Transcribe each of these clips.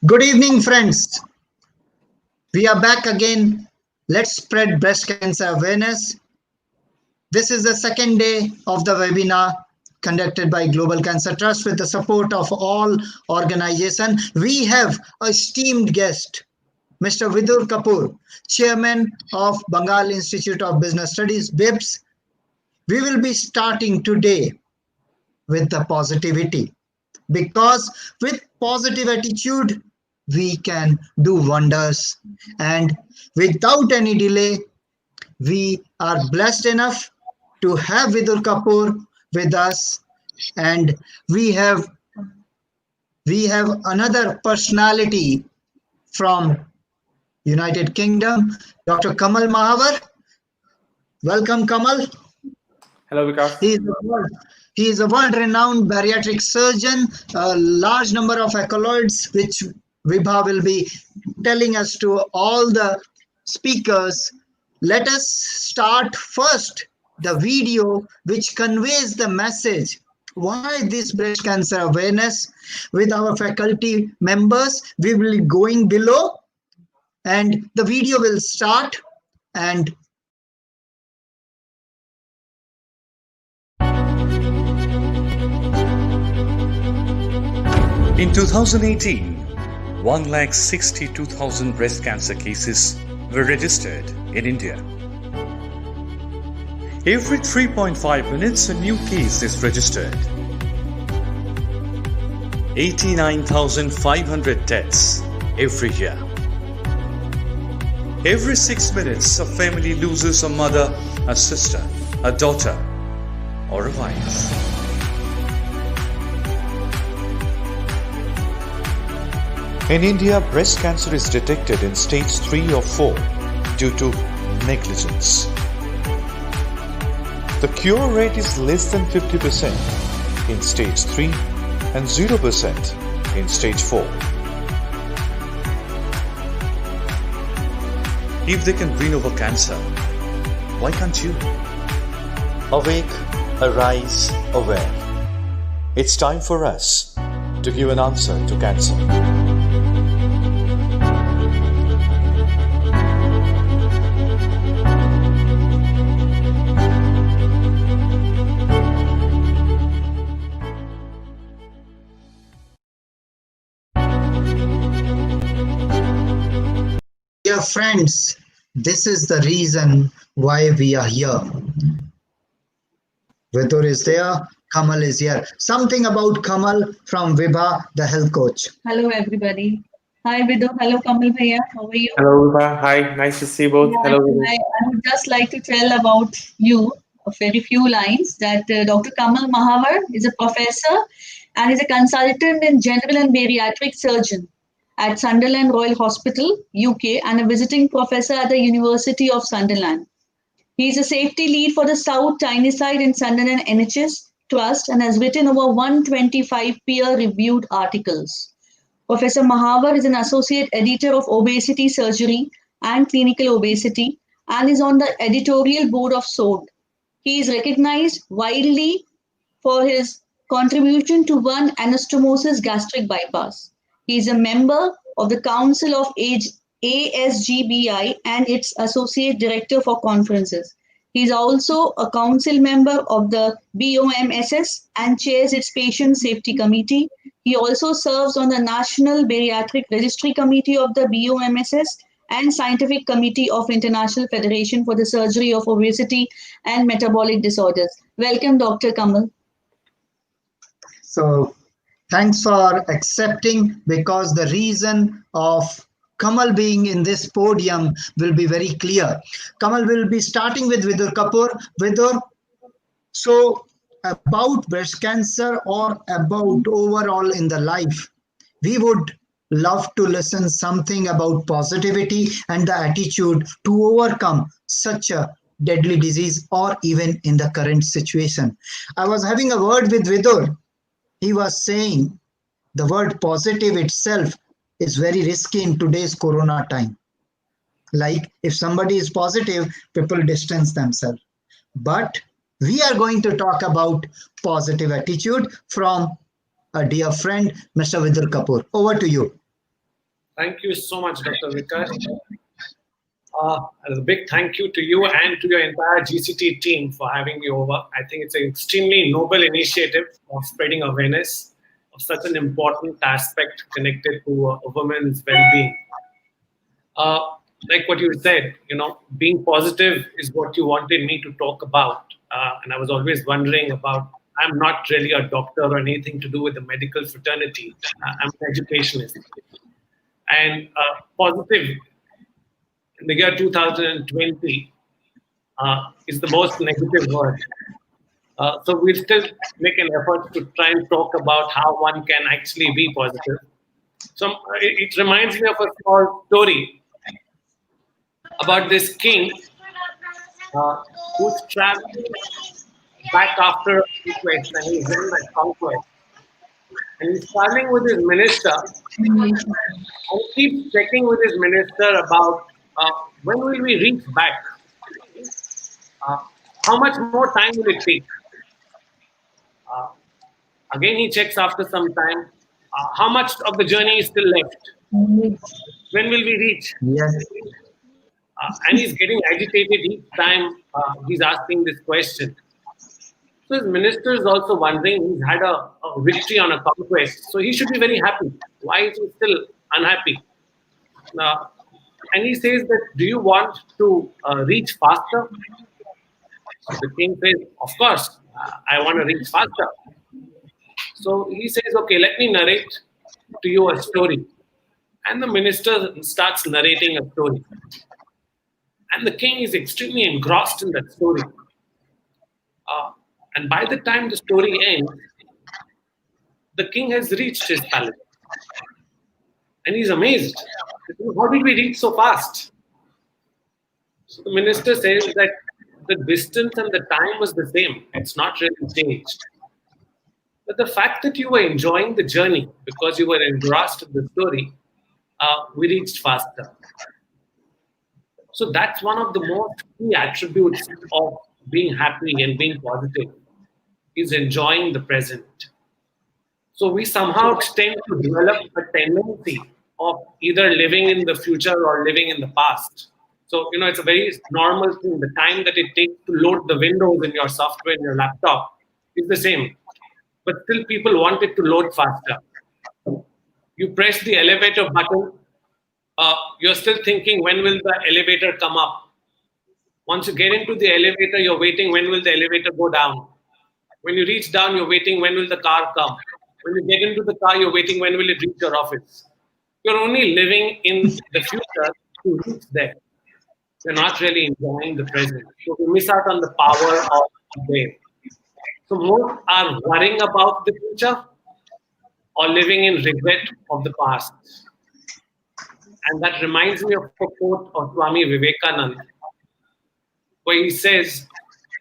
Good evening, friends. We are back again. Let's spread breast cancer awareness. This is the second day of the webinar conducted by Global Cancer Trust with the support of all organizations. We have a esteemed guest, Mr. Vidur Kapoor, Chairman of Bengal Institute of Business Studies, BIBS. We will be starting today with the positivity, because with positive attitude we can do wonders. And without any delay, we are blessed enough to have Vidur Kapoor with us, and we have another personality from United Kingdom, Dr. Kamal Mahavar. Welcome, Kamal. Hello, Vikash. He is a world-renowned bariatric surgeon, a large number of accolades, which Vibha will be telling us to all the speakers. Let us start first the video which conveys the message. Why this breast cancer awareness with our faculty members? We will be going below and the video will start. And in 2018, 1,62,000 breast cancer cases were registered in India. Every 3.5 minutes, a new case is registered. 89,500 deaths every year. Every 6 minutes, a family loses a mother, a sister, a daughter, or a wife. In India, breast cancer is detected in stage 3 or 4 due to negligence. The cure rate is less than 50% in stage 3 and 0% in stage 4. If they can win over cancer, why can't you? Awake, arise, aware. It's time for us to give an answer to cancer. dear friends, this is the reason why we are here. Vidur is there, Kamal is here. Something about Kamal from Vibha, the health coach. Hello, everybody. Hi, Vidur. Hello, Kamal Bhaiya. How are you? Hello, Vibha. Hi, nice to see both. Yeah, Hello, Vibha. I would just like to tell about you a very few lines that Dr. Kamal Mahavar is a professor and is a consultant in general and bariatric surgeon at Sunderland Royal Hospital, UK, and a visiting professor at the University of Sunderland. He is a safety lead for the South Tyneside in Sunderland NHS Trust and has written over 125 peer-reviewed articles. Professor Mahavar is an associate editor of obesity surgery and clinical obesity and is on the editorial board of SOD. He is recognized widely for his contribution to one anastomosis gastric bypass. He is a member of the Council of ASGBI and its associate director for conferences. He is also a council member of the BOMSS and chairs its patient safety committee. He also serves on the National Bariatric Registry Committee of the BOMSS and Scientific Committee of International Federation for the Surgery of Obesity and Metabolic Disorders. Welcome, Dr. Kamal. So thanks for accepting, because the reason of Kamal being in this podium will be very clear. Kamal will be starting with Vidur Kapoor. Vidur, so about breast cancer or about overall in the life, we would love to listen something about positivity and the attitude to overcome such a deadly disease or even in the current situation. I was having a word with Vidur. He was saying the word positive itself is very risky in today's corona time. Like if somebody is positive, people distance themselves. But we are going to talk about positive attitude from a dear friend, Mr. Vidur Kapoor. Over to you. Thank you so much, Dr. Vikash. A big thank you to you and to your entire GCT team for having me over. I think it's an extremely noble initiative of spreading awareness of such an important aspect connected to a woman's well-being. Like what you said, being positive is what you wanted me to talk about. And I was always wondering about, I'm not really a doctor or anything to do with the medical fraternity. I'm an educationist. And positive in the year 2020 is the most negative word. So we'll still make an effort to try and talk about how one can actually be positive. So it reminds me of a small story about this king who's traveling back after a conquest, and he's in that conquest. And he's traveling with his minister, and he keeps checking with his minister about when will we reach back? How much more time will it take? Again, he checks after some time. How much of the journey is still left? When will we reach? Yes. And he's getting agitated each time he's asking this question. So his minister is also wondering, he's had a victory on a conquest, so he should be very happy. Why is he still unhappy? And he says that, do you want to reach faster? So the king says, of course, I want to reach faster. So he says, okay, let me narrate to you a story. And the minister starts narrating a story. And the king is extremely engrossed in that story. And by the time the story ends, the king has reached his palace. And he's amazed. How did we reach so fast? So the minister says that the distance and the time was the same. It's not really changed. But the fact that you were enjoying the journey because you were engrossed in the story, we reached faster. So that's one of the most key attributes of being happy and being positive, is enjoying the present. So we somehow tend to develop a tendency of either living in the future or living in the past. So, it's a very normal thing. The time that it takes to load the windows in your software in your laptop is the same. But still people want it to load faster. You press the elevator button, you're still thinking, when will the elevator come up? Once you get into the elevator, you're waiting, when will the elevator go down? When you reach down, you're waiting, when will the car come? When you get into the car, you're waiting, when will it reach your office? You're only living in the future to reach there. You're not really enjoying the present. So we miss out on the power of today. So most are worrying about the future or living in regret of the past. And that reminds me of a quote of Swami Vivekananda, where he says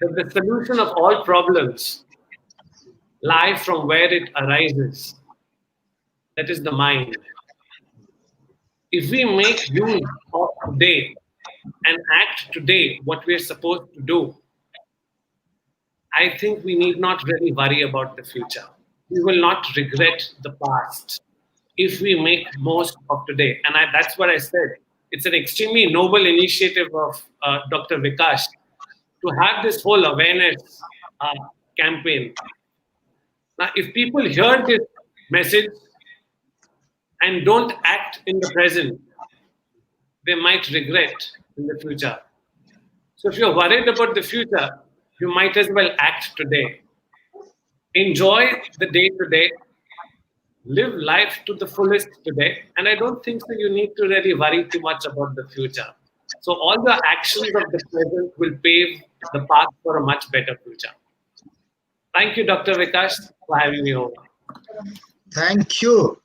that the solution of all problems lie from where it arises. That is the mind. If we make use of today and act today what we are supposed to do, I think we need not really worry about the future. We will not regret the past if we make most of today. And that's what I said. It's an extremely noble initiative of Dr. Vikash to have this whole awareness campaign. Now, if people hear this message and don't act in the present, they might regret in the future. So if you're worried about the future, you might as well act today. Enjoy the day today. Live life to the fullest today. And I don't think so you need to really worry too much about the future. So all the actions of the present will pave the path for a much better future. Thank you, Dr. Vikash, for having me over. Thank you.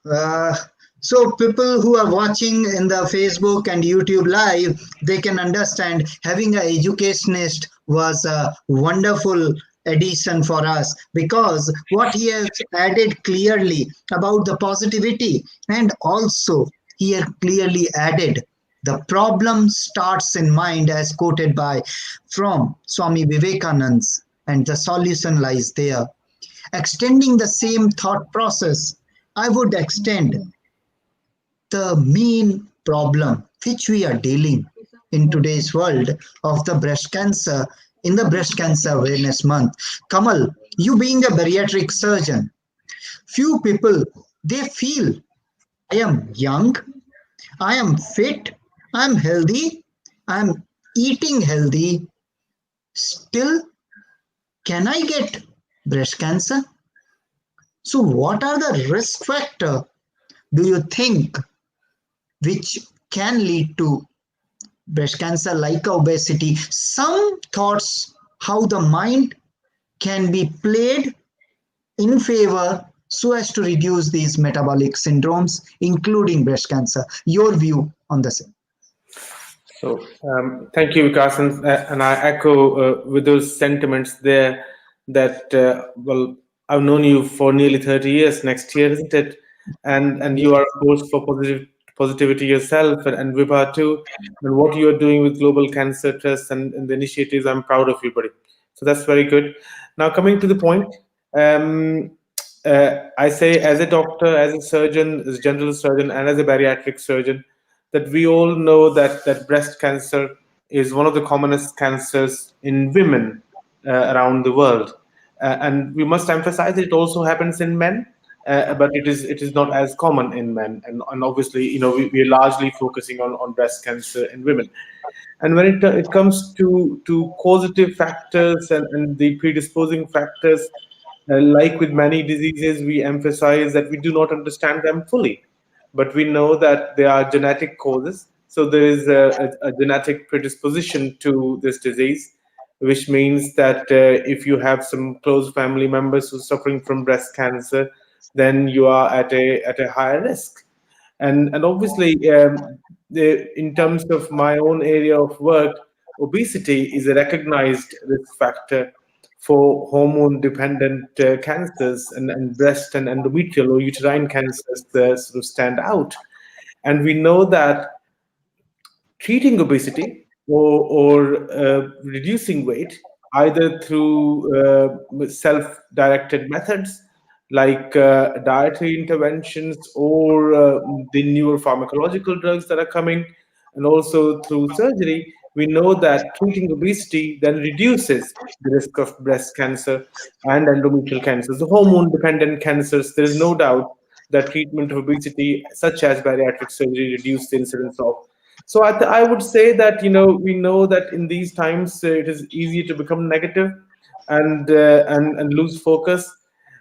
So people who are watching in the Facebook and YouTube live, they can understand having an educationist was a wonderful addition for us, because what he has added clearly about the positivity, and also he has clearly added the problem starts in mind, as quoted by from Swami Vivekananda, and the solution lies there. Extending the same thought process, I would extend the main problem which we are dealing in today's world of the breast cancer in the breast cancer awareness month. Kamal, you being a bariatric surgeon, few people they feel I am young, I am fit, I am healthy, I am eating healthy, still can I get breast cancer? So what are the risk factor do you think which can lead to breast cancer like obesity? Some thoughts how the mind can be played in favor so as to reduce these metabolic syndromes, including breast cancer. Your view on the same. So, thank you, Vikas, and I echo with those sentiments there. That well, I've known you for nearly 30 years. Next year, isn't it? And you are, of course, for positivity yourself, and Vibha too. And what you are doing with Global Cancer Trust and the initiatives, I'm proud of you, buddy. So that's very good. Now, coming to the point, um, I say, as a doctor, as a surgeon, as a general surgeon, and as a bariatric surgeon, that we all know that breast cancer is one of the commonest cancers in women around the world, and we must emphasize that it also happens in men, but it is not as common in men, and obviously, we are largely focusing on breast cancer in women. And when it comes to causative factors and the predisposing factors, like with many diseases, we emphasize that we do not understand them fully, but we know that there are genetic causes. So there is a genetic predisposition to this disease, which means that if you have some close family members who are suffering from breast cancer, then you are at a higher risk. And obviously, in terms of my own area of work, obesity is a recognized risk factor for hormone dependent cancers, and breast and endometrial or uterine cancers sort of stand out. And we know that treating obesity or reducing weight either through self-directed methods like dietary interventions or the newer pharmacological drugs that are coming, and also through surgery, we know that treating obesity then reduces the risk of breast cancer and endometrial cancers, the hormone dependent cancers. There is no doubt that treatment of obesity, such as bariatric surgery, reduce the incidence of. So I would say that we know that in these times it is easy to become negative and lose focus,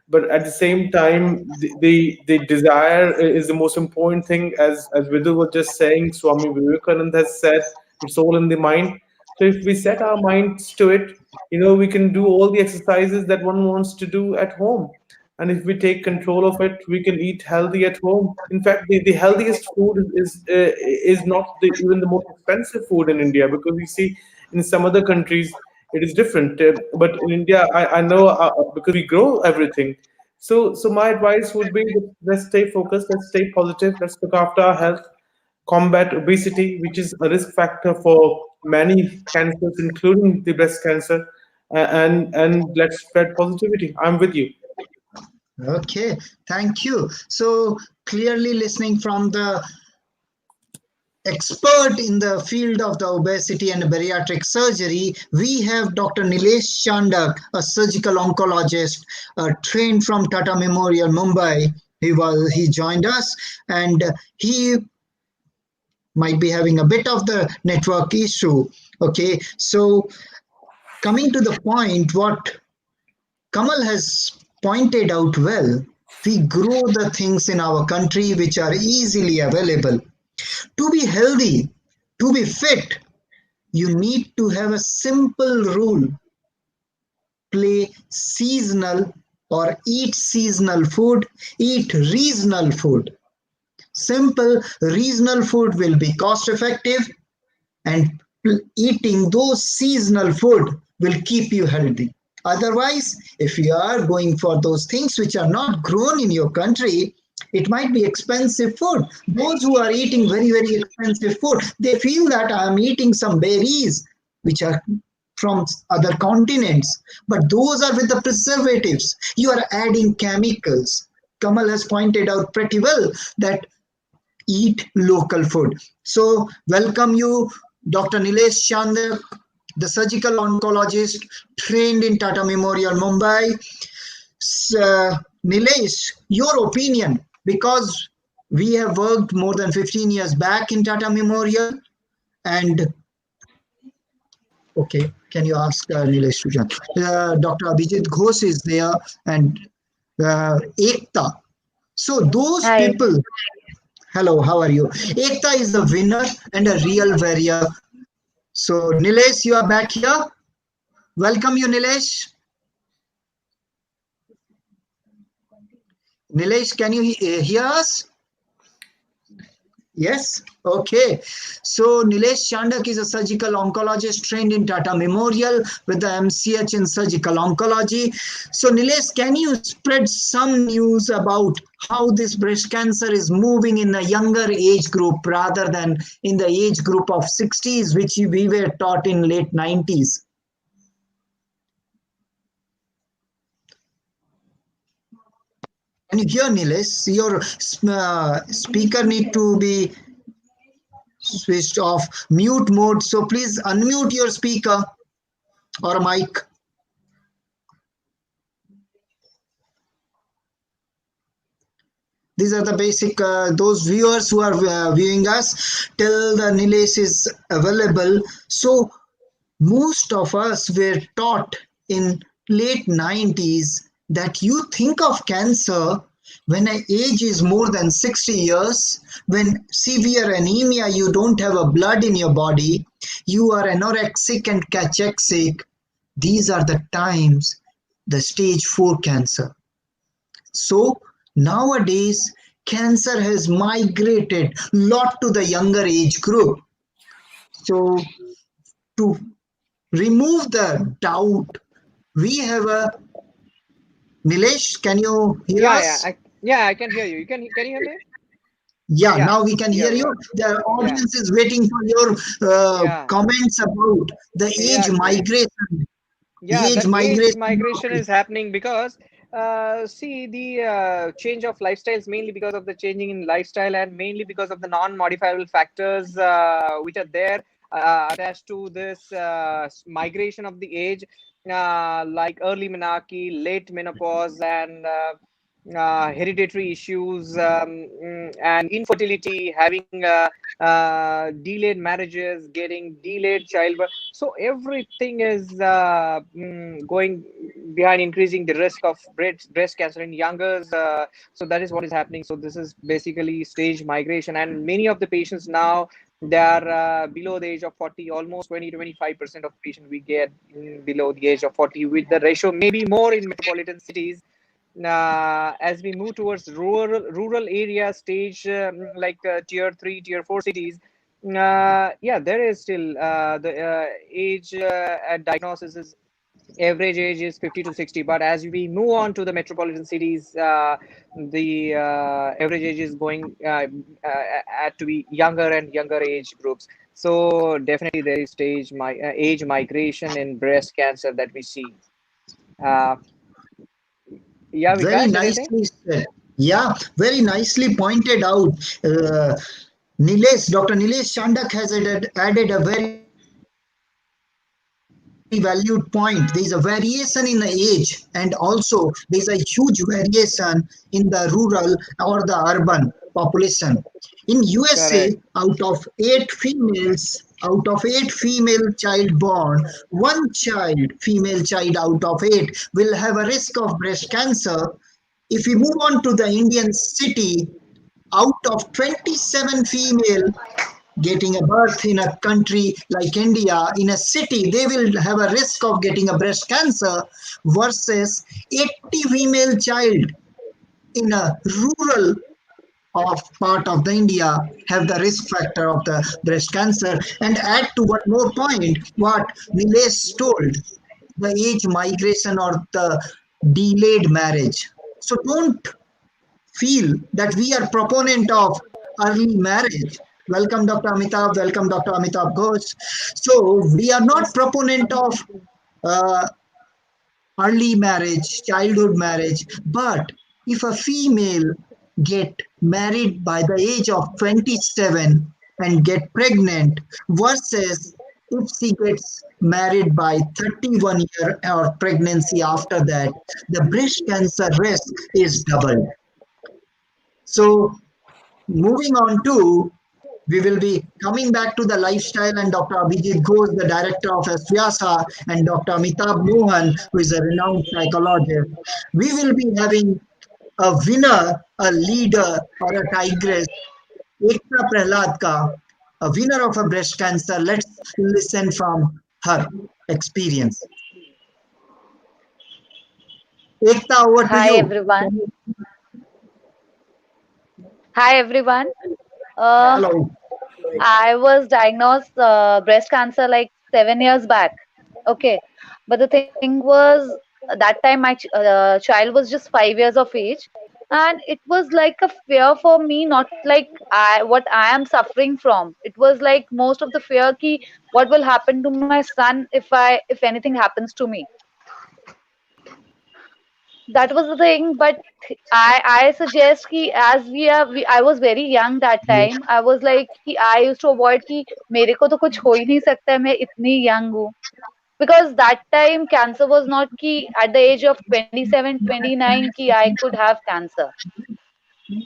but at the same time the desire is the most important thing. As Vidhu was just saying, Swami Vivekananda has said, it's all in the mind. So if we set our minds to it, we can do all the exercises that one wants to do at home. And if we take control of it, we can eat healthy at home. In fact, the healthiest food is not even the most expensive food in India, because we see in some other countries it is different. But in India, I know, because we grow everything. So my advice would be that let's stay focused, let's stay positive, let's look after our health, combat obesity, which is a risk factor for many cancers, including the breast cancer, and let's spread positivity. I'm with you. Okay, thank you. So clearly listening from the expert in the field of the obesity and bariatric surgery, we have Dr. Nilesh Chandak, a surgical oncologist trained from Tata Memorial, Mumbai. He joined us, and he might be having a bit of the network issue. Okay, so coming to the point, what Kamal has pointed out well, we grow the things in our country which are easily available. To be healthy, to be fit, you need to have a simple rule. Play seasonal or eat seasonal food, eat regional food. Simple regional food will be cost effective, and eating those seasonal food will keep you healthy. Otherwise, if you are going for those things which are not grown in your country, it might be expensive food. Those who are eating very, very expensive food, they feel that I am eating some berries which are from other continents, but those are with the preservatives. You are adding chemicals. Kamal has pointed out pretty well that eat local food. So welcome you, Dr. Nilesh Chandak, the surgical oncologist trained in Tata Memorial, Mumbai. Nilesh, your opinion, because we have worked more than 15 years back in Tata Memorial, and okay, can you ask Nilesh to join? Dr. Abhijit Ghosh is there, and Ekta. So those Hi. people, hello, how are you? Ekta is a winner and a real warrior. So Nilesh, you are back here. Welcome you, Nilesh. Nilesh, can you hear us? Yes. Okay. So Nilesh Chandak is a surgical oncologist trained in Tata Memorial with the MCH in surgical oncology. So Nilesh, can you spread some news about how this breast cancer is moving in the younger age group rather than in the age group of 60s, which we were taught in late 90s? Can you hear, Nilesh? Your speaker need to be switched off mute mode, so please unmute your speaker or mic. These are the basic those viewers who are viewing us till the Nilesh is available. So most of us were taught in late 90s that you think of cancer when an age is more than 60 years, when severe anemia, you don't have a blood in your body, you are anorexic and cachexic. These are the times the stage 4 cancer. So nowadays cancer has migrated lot to the younger age group. So to remove the doubt, we have a Nilesh, can you hear us? I can hear you. Can you hear me? Yeah, Yeah, now we can hear you. yeah, The yeah, audience is waiting for your yeah, comments about the age yeah, great. migration. Yeah, Age that age migration. migration is happening because see the change of lifestyles mainly because of the changing in lifestyle and mainly because of the non-modifiable factors which are there attached to this migration of the age, like early menarche, late menopause, and hereditary issues, and infertility, having delayed marriages, getting delayed childbirth. So everything is going behind increasing the risk of breast cancer in youngers. So that is what is happening. So this is basically stage migration, and many of the patients now they are below the age of 40. Almost 20 to 25% of patients we get below the age of 40, with the ratio maybe more in metropolitan cities. As we move towards rural area stage, like tier 3, tier 4 cities, yeah, there is still the age at diagnosis is average age is 50 to 60, but as we move on to the metropolitan cities, the average age is going to be younger and younger age groups. So definitely there is age migration in breast cancer that we see. uh, yeah, Very Vikash, anything? nicely said. Yeah, very nicely pointed out. Nilesh, Dr. Nilesh Chandak has added a very valued point. There is a variation in the age, and also there is a huge variation in the rural or the urban population. In USA, Correct. out of eight female child born, one child, female child out of eight, will have a risk of breast cancer. If we move on to the Indian city, out of 27 female getting a birth in a country like India, in a city, they will have a risk of getting a breast cancer versus 80 female child in a rural of part of the India have the risk factor of the breast cancer. And add to one more point, what Nilesh told, the age migration or the delayed marriage. So don't feel that we are proponent of early marriage. Welcome, Dr. Amitabh. Welcome, Dr. Amitabh Ghosh. So we are not proponent of uh, early marriage, childhood marriage, but if a female get married by the age of 27 and get pregnant versus if she gets married by 31 year or pregnancy after that, the breast cancer risk is doubled. So moving on to, we will be coming back to the lifestyle, and Dr. Abhijit Ghosh, the director of Asvyasa, and Dr. Amitabh Mohan, who is a renowned psychologist. We will be having a winner, a leader, or a tigress, Ekta Prahladka, a winner of a breast cancer. Let's listen from her experience. Ekta, over to Hi you. everyone. Hi everyone. Uh, Hello. I was diagnosed breast cancer like 7 years back. Okay, but the thing was that time my child was just 5 years of age, and it was like a fear for me, not like I what I am suffering from. It was like most of the fear ki what will happen to my son if anything happens to me. That was the thing, but I suggest ki as I was very young that time. I was like ki I used to avoid ki मेरे को तो कुछ हो ही नहीं सकता है, मैं इतनी young हूँ, because that time cancer was not ki at the age of 27 29 ki I could have cancer.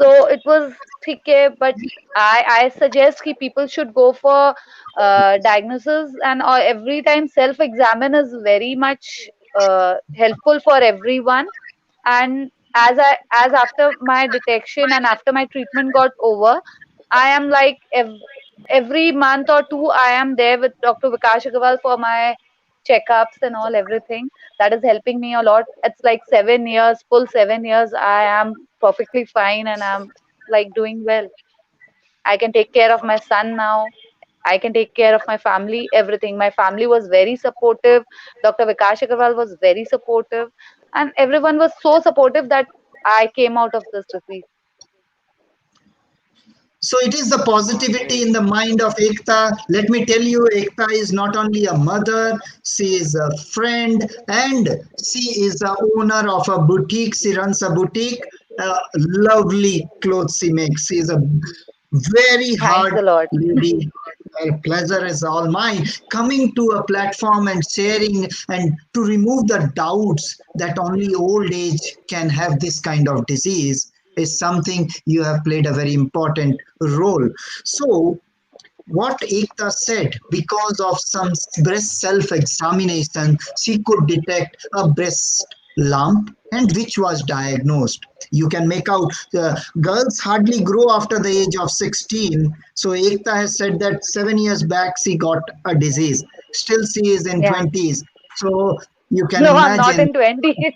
So it was ठीक है, but I suggest कि people should go for diagnosis, and every time self examine is very much helpful for everyone. And as after my detection and after my treatment got over, I am like every month or two I am there with Dr. Vikash Agarwal for my checkups and all everything. That is helping me a lot. It's like 7 years, full 7 years. I am perfectly fine and I'm like doing well. I can take care of my son now. I can take care of my family, everything. My family was very supportive. Dr. Vikash Agarwal was very supportive. And everyone was so supportive that I came out of this disease. So it is the positivity in the mind of Ekta. Let me tell you, Ekta is not only a mother, she is a friend, and she is the owner of a boutique. She runs a boutique. Lovely clothes she makes. She is a very Thanks hard a lot. lady. Pleasure is all mine. Coming to a platform and sharing and to remove the doubts that only old age can have this kind of disease is something you have played a very important role. So, what Ekta said, because of some breast self examination, she could detect a breast lump and which was diagnosed. You can make out girls hardly grow after the age of 16. So Ekta has said that 7 years back she got a disease. Still she is in Yeah. 20s. So you can No, I'm not imagine in 20s.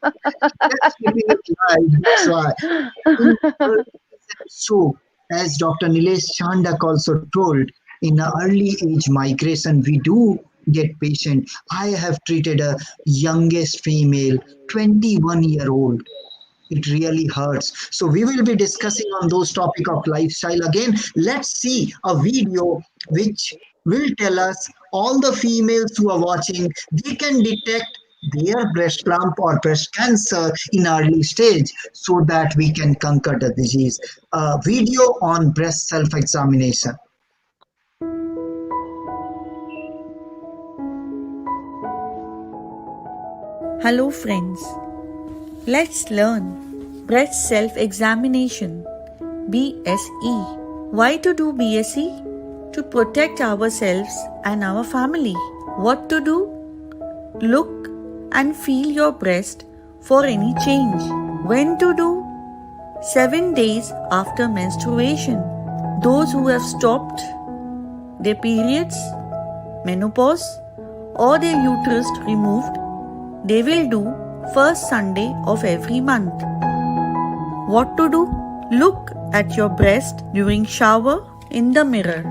that's keeping it light. That's why. In so, as Dr. Nilesh Chandak also told, in an early age migration, we do get patient. I have treated a youngest female, 21-year-old. It really hurts. So we will be discussing on those topic of lifestyle again. Let's see a video which will tell us all the females who are watching, they can detect their breast lump or breast cancer in early stage so that we can conquer the disease. A video on breast self-examination. Hello friends, let's learn breast self-examination BSE. Why to do BSE? To protect ourselves and our family. What to do? Look and feel your breast for any change. When to do? 7 days after menstruation. Those who have stopped their periods, menopause, or their uterus removed, they will do first Sunday of every month. What to do? Look at your breast during shower in the mirror.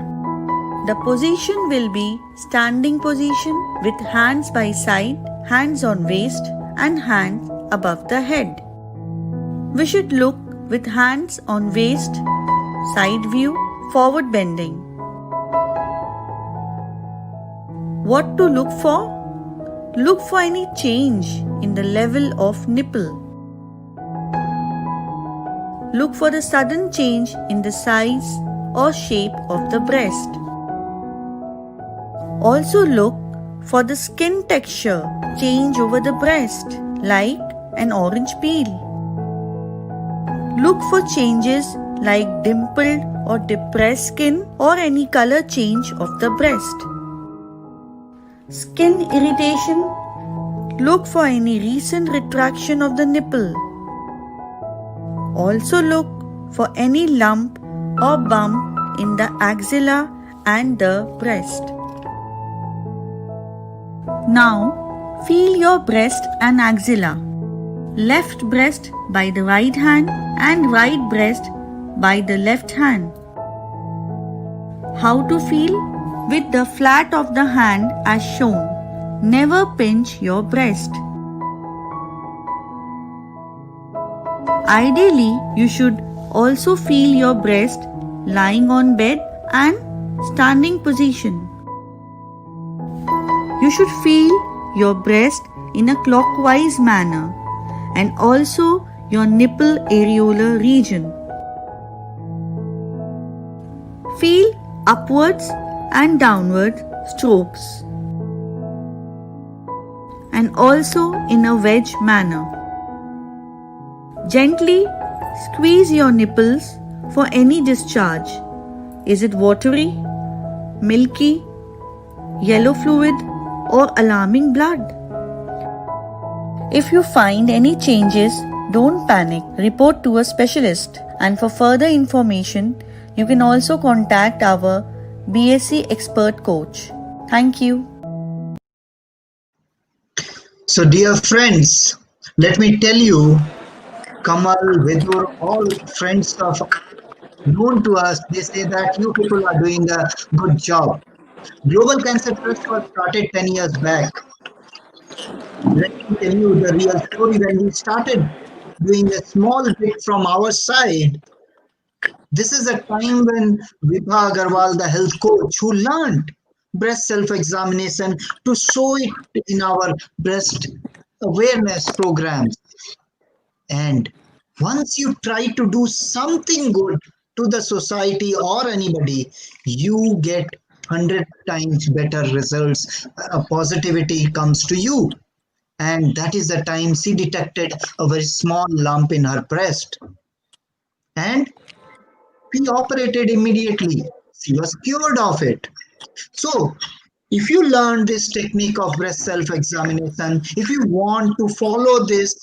The position will be standing position with hands by side, hands on waist and hands above the head. We should look with hands on waist, side view, forward bending. What to look for? Look for any change in the level of nipple. Look for the sudden change in the size or shape of the breast. Also look for the skin texture change over the breast, like an orange peel. Look for changes like dimpled or depressed skin or any color change of the breast. Skin irritation. Look for any recent retraction of the nipple. Also look for any lump or bump in the axilla and the breast. Now, feel your breast and axilla. Left breast by the right hand and right breast by the left hand. How to feel? With the flat of the hand as shown. Never pinch your breast. Ideally, you should also feel your breast lying on bed and standing position. You should feel your breast in a clockwise manner and also your nipple areolar region. Feel upwards and downward strokes and also in a wedge manner. Gently squeeze your nipples for any discharge. Is it watery, milky, yellow fluid or alarming blood? If you find any changes, don't panic. Report to a specialist. And for further information, you can also contact our BSc expert coach. Thank you. So, dear friends, let me tell you, Kamal, Vidur, all friends of known to us, they say that you people are doing a good job. Global Cancer Trust was started 10 years back. Let me tell you the real story. When we started doing a small bit from our side, this is a time when Vibha Agarwal, the health coach, who learned breast self-examination to show it in our breast awareness programs. And once you try to do something good to the society or anybody, you get 100 times better results. Positivity comes to you. And that is the time she detected a very small lump in her breast. And we operated immediately. She was cured of it. So, if you learn this technique of breast self examination, if you want to follow this,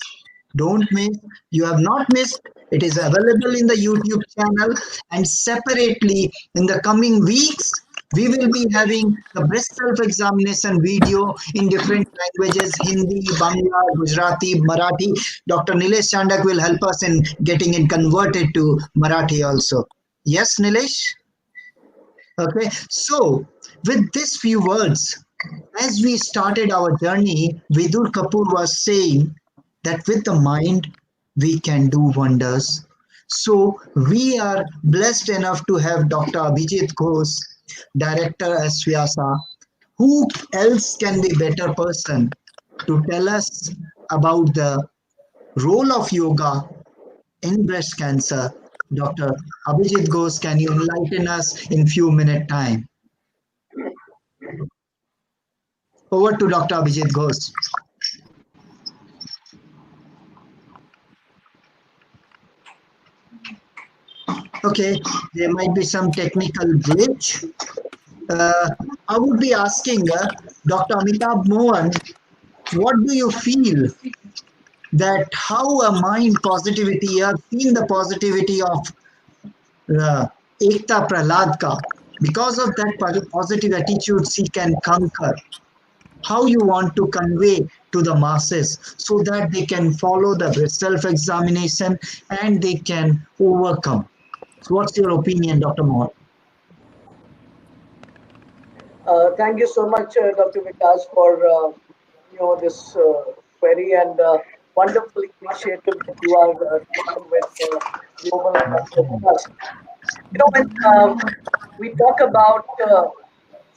don't miss. You have not missed. It is available in the YouTube channel, and separately in the coming weeks, we will be having the breast self examination video in different languages: Hindi, Bangla, Gujarati, Marathi. Dr. Nilesh Chandak will help us in getting it converted to Marathi also. Yes, Nilesh? Okay, so with these few words, as we started our journey, Vidur Kapoor was saying that with the mind, we can do wonders. So we are blessed enough to have Dr. Abhijit Ghosh, Director Asvyasa. Who else can be better person to tell us about the role of yoga in breast cancer? Dr. Abhijit Ghosh, can you enlighten us in few minute time? Over to Dr. Abhijit Ghosh. Okay, there might be some technical glitch. I would be asking Dr. Amitabh Mohan, what do you feel that how a mind positivity, you have seen the positivity of Ekta Prahladka, because of that positive attitude she can conquer. How you want to convey to the masses so that they can follow the self-examination and they can overcome. So what's your opinion, Dr. Mohan? Thank you so much, Dr. Vikash, for this query and wonderful initiative that you are doing with Global Cancer Trust. When we talk about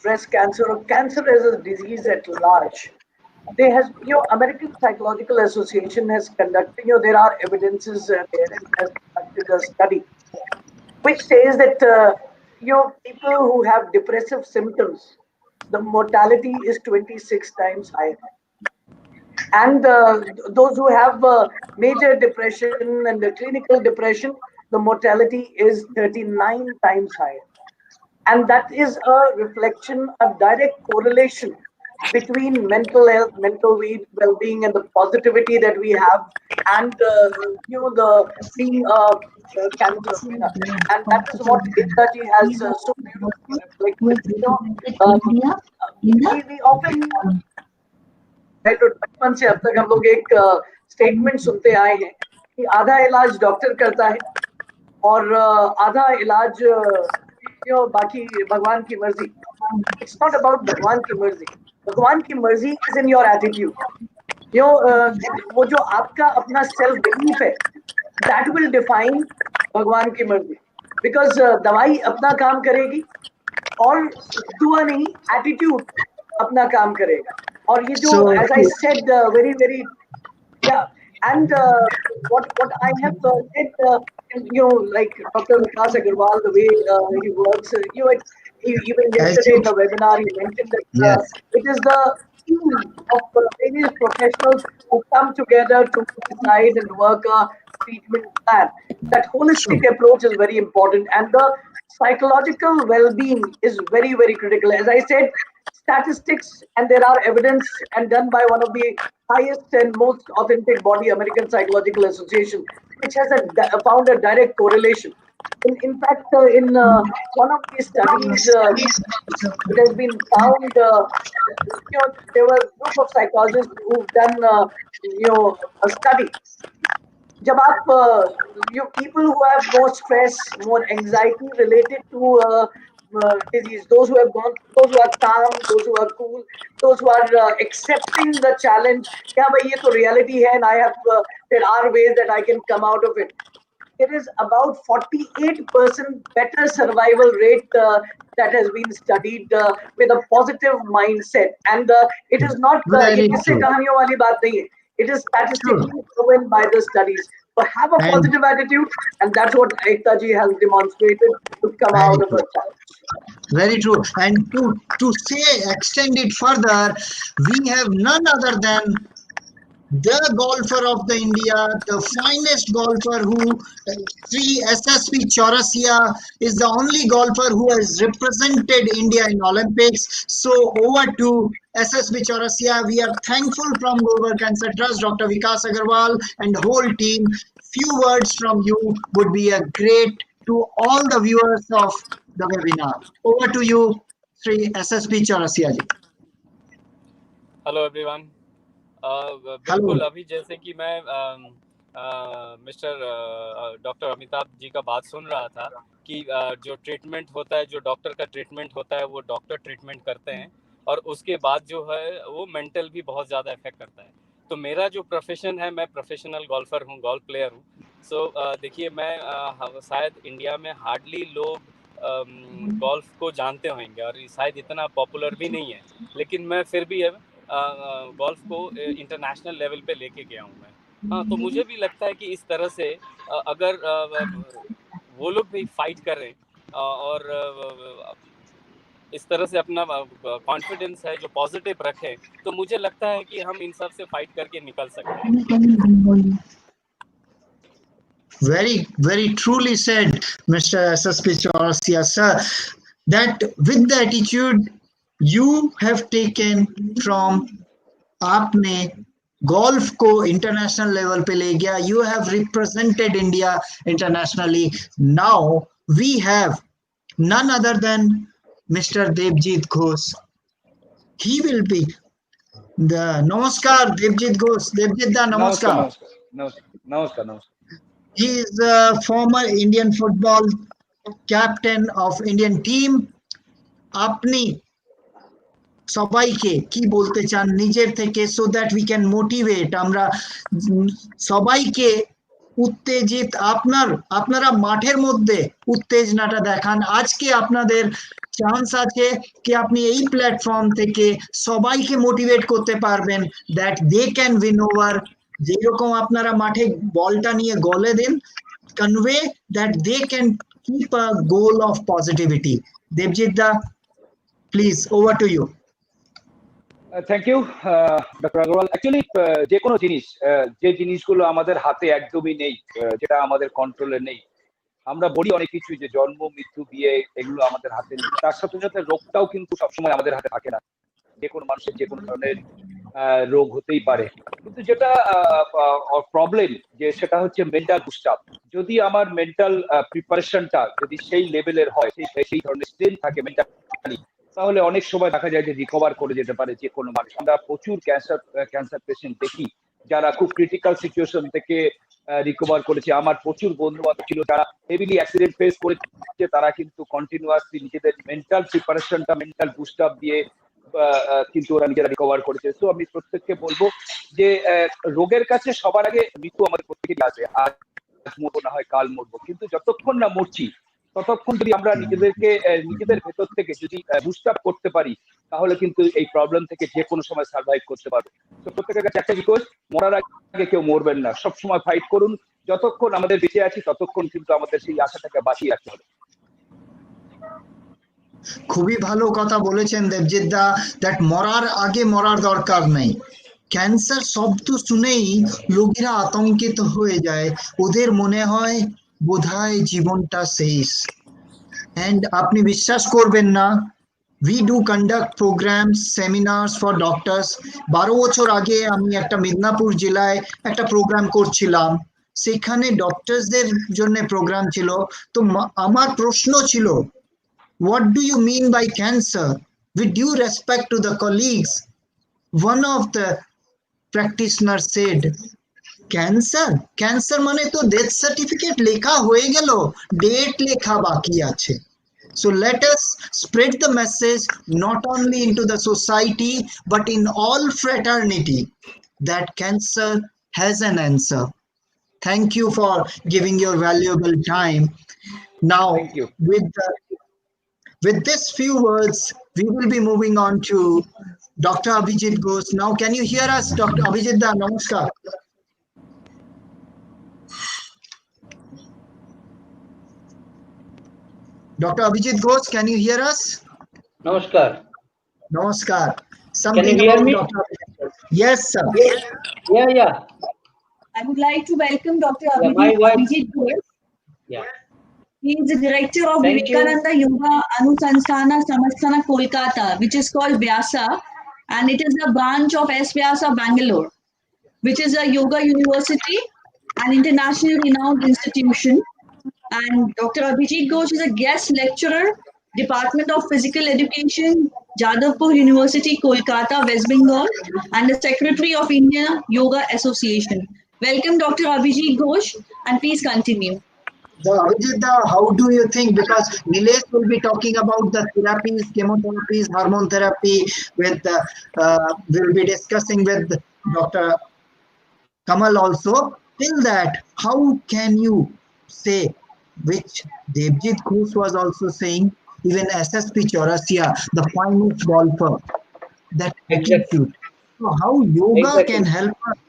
breast cancer or cancer as a disease at large, there has, American Psychological Association has conducted, there are evidences there and has conducted conducted a study which says that people who have depressive symptoms, the mortality is 26 times higher. And those who have major depression and the clinical depression, the mortality is 39 times higher. And that is a reflection, a direct correlation between mental health, mental well-being, and the positivity that we have, and the being a cancer winner. And that is what Ektaji has so beautifully reflected. We often बचपन से अब तक हम लोग एक statement सुनते आए हैं कि आधा इलाज डॉक्टर करता है और आधा इलाज बाकी भगवान की मर्जी. इट्स नॉट अबाउट भगवान की मर्जी. भगवान की मर्जी इज इन योर एटीट्यूड. वो जो आपका अपना सेल्फ बिलीफ है, दैट विल डिफाइन भगवान की मर्जी. बिकॉज दवाई अपना काम करेगी और दुआ नहीं, एटीट्यूड अपना काम करेगा. और ये जो as I said very very and what I have said, like Dr. Vikash Agarwal, the way he works, even yesterday in the webinar he mentioned that it is the team of various professionals who come together to decide and work a treatment plan. That holistic approach is very important, and the psychological well-being is very very critical. As I said, statistics, and there are evidence and done by one of the highest and most authentic body, American Psychological Association, which has found a direct correlation. In fact, in one of these studies, it has been found, there were a group of psychologists who've done, a study. जब आप people who have more stress, more anxiety related to disease, those who are calm, those who are cool, those who are accepting the challenge, क्या भाई ये तो reality है, and there are ways that I can come out of it. There is about 48% better survival rate that has been studied with a positive mindset, and it is not किस्से कहानियों वाली बात नहीं है. It is statistically proven by the studies. So have a positive attitude, and that's what Ektaji has demonstrated to come out of a challenge. Very true. And to extend it further, we have none other than the golfer of the India, the finest golfer who, Sri SSP Chaurasia, is the only golfer who has represented India in Olympics. So over to SSP Chaurasia. We are thankful from Global Cancer Trust, Dr. Vikash Agarwal and whole team. Few words from you would be a great to all the viewers of the webinar. Over to you, Sri SSP Chaurasia ji. Hello everyone. बिल्कुल अभी जैसे कि मैं mister doctor Amitabh ji का बात सुन रहा था कि जो ट्रीटमेंट होता है, जो डॉक्टर का ट्रीटमेंट होता है, वो डॉक्टर ट्रीटमेंट करते हैं और उसके बाद जो है वो मेंटल भी बहुत ज़्यादा इफेक्ट करता है. तो मेरा जो प्रोफेशन है, मैं प्रोफेशनल गोल्फर हूँ, गोल्फ प्लेयर हूँ. सो देखिए, मैं शायद इंडिया में हार्डली लोग गोल्फ को जानते होंगे और शायद इतना पॉपुलर भी नहीं है, लेकिन मैं फिर भी गोल्फ को इंटरनेशनल लेवल पे लेके गया हूँ मैं. हाँ, तो मुझे भी लगता है कि इस तरह से अगर वो लोग भी फाइट करें और इस तरह से अपना कॉन्फिडेंस है जो पॉजिटिव रखें, तो मुझे लगता है कि हम इन सब से फाइट करके निकल सकते हैं. Very, very truly said, Mr. SSP Chaurasia, sir, that with the attitude you have taken from आपने golf को international level पे ले गया, you have represented India internationally. Now we have none other than Mr. Devjit Ghosh. He will be the Namaskar Devjit Ghosh. Devjit da Namaskar. Namaskar. He is a former Indian football captain of Indian team. আপনি সবাইকে কি বলতে চান নিজের থেকে, so that we can motivate, আমরা সবাইকে উত্তেজিত, আপনারা মাঠের মধ্যে উত্তেজনাটা দেখান. আজকে আপনাদের চান্স আছে কি আপনি এই প্ল্যাটফর্ম থেকে সবাইকে মোটিভেট করতে পারবেন that they can win over. যেরকম আপনারা মাঠে বলটা নিয়ে গলে দেন, convey that they can keep a goal of positivity. Devjit da, please, over to you. Thank you doctor Agarwal. Actually যে কোনো জিনিস, যে জিনিসগুলো আমাদের হাতে একদমই নেই, যেটা আমাদের কন্ট্রোলে নেই, আমরা বলি অনেক কিছু যে জন্ম, মৃত্যু, বিয়ে, এগুলো আমাদের হাতে নেই। তার সাথে সাথে রোগটাও কিন্তু সবসময় আমাদের হাতে থাকে না। যে কোনো মানুষের যে কোনো ধরনের রোগ হতেই পারে, কিন্তু যেটা প্রবলেম যে সেটা হচ্ছে মেন্টাল ডিস্টার্ব। যদি আমার মেন্টাল প্রিপারেশনটা যদি সেই লেভেলের হয়, সেই ধরনের স্ট্রেন্থ থাকে মেন্টালি, তাহলে অনেক সময় দেখা যায় যে রিকভার করে যেতে পারে যে কোনো মানুষ। আমরা প্রচুর ক্যান্সার পেশেন্ট দেখি যারা খুব ক্রিটিক্যাল সিচুয়েশন থেকে রিকভার করেছে। আমার প্রচুর বন্ধু বান্ধব ছিল যারা হেভিলি অ্যাক্সিডেন্ট ফেস করেছে, তারা কিন্তু কন্টিনিউয়াসলি নিজেদের মেন্টাল প্রিপারেশনটা, মেন্টাল বুস্ট আপ দিয়ে কিন্তু ওরা নিজেরা রিকভার করেছে। তো আমি প্রত্যেককে বলবো যে রোগের কাছে সবার আগে মৃত্যু আমাদের প্রত্যেকেরই আছে। আজ মরবো, না হয় কাল মরবো, কিন্তু যতক্ষণ না মরছি ততক্ষণ যদি আমরা নিজেদেরকে নিজেদের ভেতর থেকে যদি বুস্ট আপ করতে পারি, তাহলে কিন্তু এই প্রবলেম থেকে যে কোনো সময় সার্ভাইভ করতে পারবো। তো প্রত্যেকের কাছে একটা রিকোয়েস্ট, মরার আগে কেউ মরবেন না, সবসময় ফাইট করুন। যতক্ষণ আমাদের বেঁচে আছি ততক্ষণ কিন্তু আমাদের সেই আশাটাকে বাঁচিয়ে রাখতে হবে। খুবই ভালো কথা বলেছেন দেবজিৎ দা, দ্যাট মরার আগে মরার দরকার নেই। ক্যান্সার শব্দ শুনেই লোকেরা আতঙ্কিত হয়ে যায়, ওদের মনে হয় বোধহয় জীবনটা শেষ। এন্ড আপনি বিশ্বাস করবেন না, we do conduct programs, seminars for doctors. 12 বছর আগে আমি একটা মিদনাপুর জেলায় একটা প্রোগ্রাম করছিলাম, সেখানে ডক্টরসদের জন্য প্রোগ্রাম ছিল। তো আমার প্রশ্ন ছিল, what do you mean by cancer? With due respect to the colleagues, one of the practitioners said, cancer মানে তো ডেথ সার্টিফিকেট লেখা হয়ে গেল, ডেট লেখা বাকি আছে। So let us spread the message not only into the society but in all fraternity that cancer has an answer. Thank you for giving your valuable time. Now, Thank you. with this few words, we will be moving on to Dr. Abhijit Ghosh. Now, can you hear us, Dr. Abhijit da? Namaskar. Dr. Abhijit Ghosh, can you hear us? Namaskar. Namaskar. Can Something you hear about me? Dr. Abhijit Ghosh. Yes, sir. Yeah. I would like to welcome Dr. Yeah, my wife. Abhijit Ghosh. Yeah. He is the director of Thank you. Vivekananda Yoga Anusanstana Samastana Kolkata, which is called Vyasa, and it is a branch of S. Vyasa Bangalore, which is a yoga university, an international renowned institution. And Dr. Abhijit Ghosh is a guest lecturer, Department of Physical Education, Jadavpur University, Kolkata, West Bengal, and the Secretary of India Yoga Association. Welcome, Dr. Abhijit Ghosh, and please continue. So, Abhijit, how do you think, because Nilesh will be talking about the therapies, chemotherapies, hormone therapy, we'll be discussing with Dr. Kamal also. Till that, how can you say, which Devjit Ghosh was also saying, even SSP Chaurasia, the finest golfer, that attitude. So how yoga can help us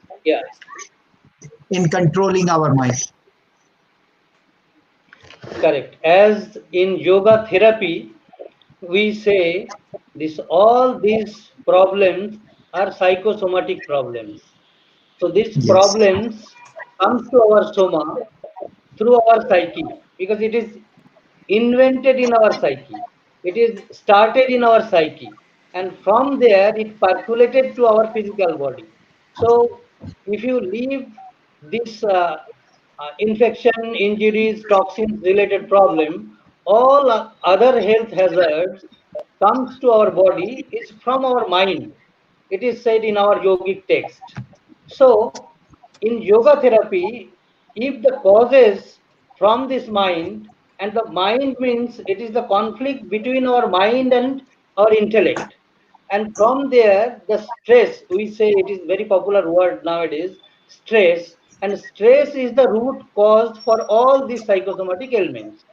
in controlling our mind? Correct. As in yoga therapy, we say all these problems are psychosomatic problems. So these problems comes to our soma through our psyche, because it is invented in our psyche. It is started in our psyche, and from there it percolated to our physical body. So if you leave this infection, injuries, toxins related problem, all other health hazards comes to our body is from our mind. It is said in our yogic text. So in yoga therapy, if the causes from this mind, and the mind means it is the conflict between our mind and our intellect, and from there the stress, we say, it is very popular word nowadays, stress, and stress is the root cause for all these psychosomatic ailments.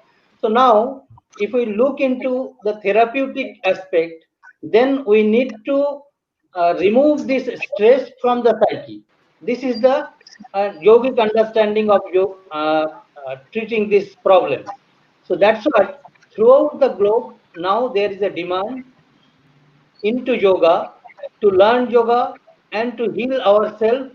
So now if we look into the therapeutic aspect, then we need to remove this stress from the psyche. This is the yogic understanding of treating these problems. So that's what throughout the globe now there is a demand into yoga, to learn yoga and to heal ourselves.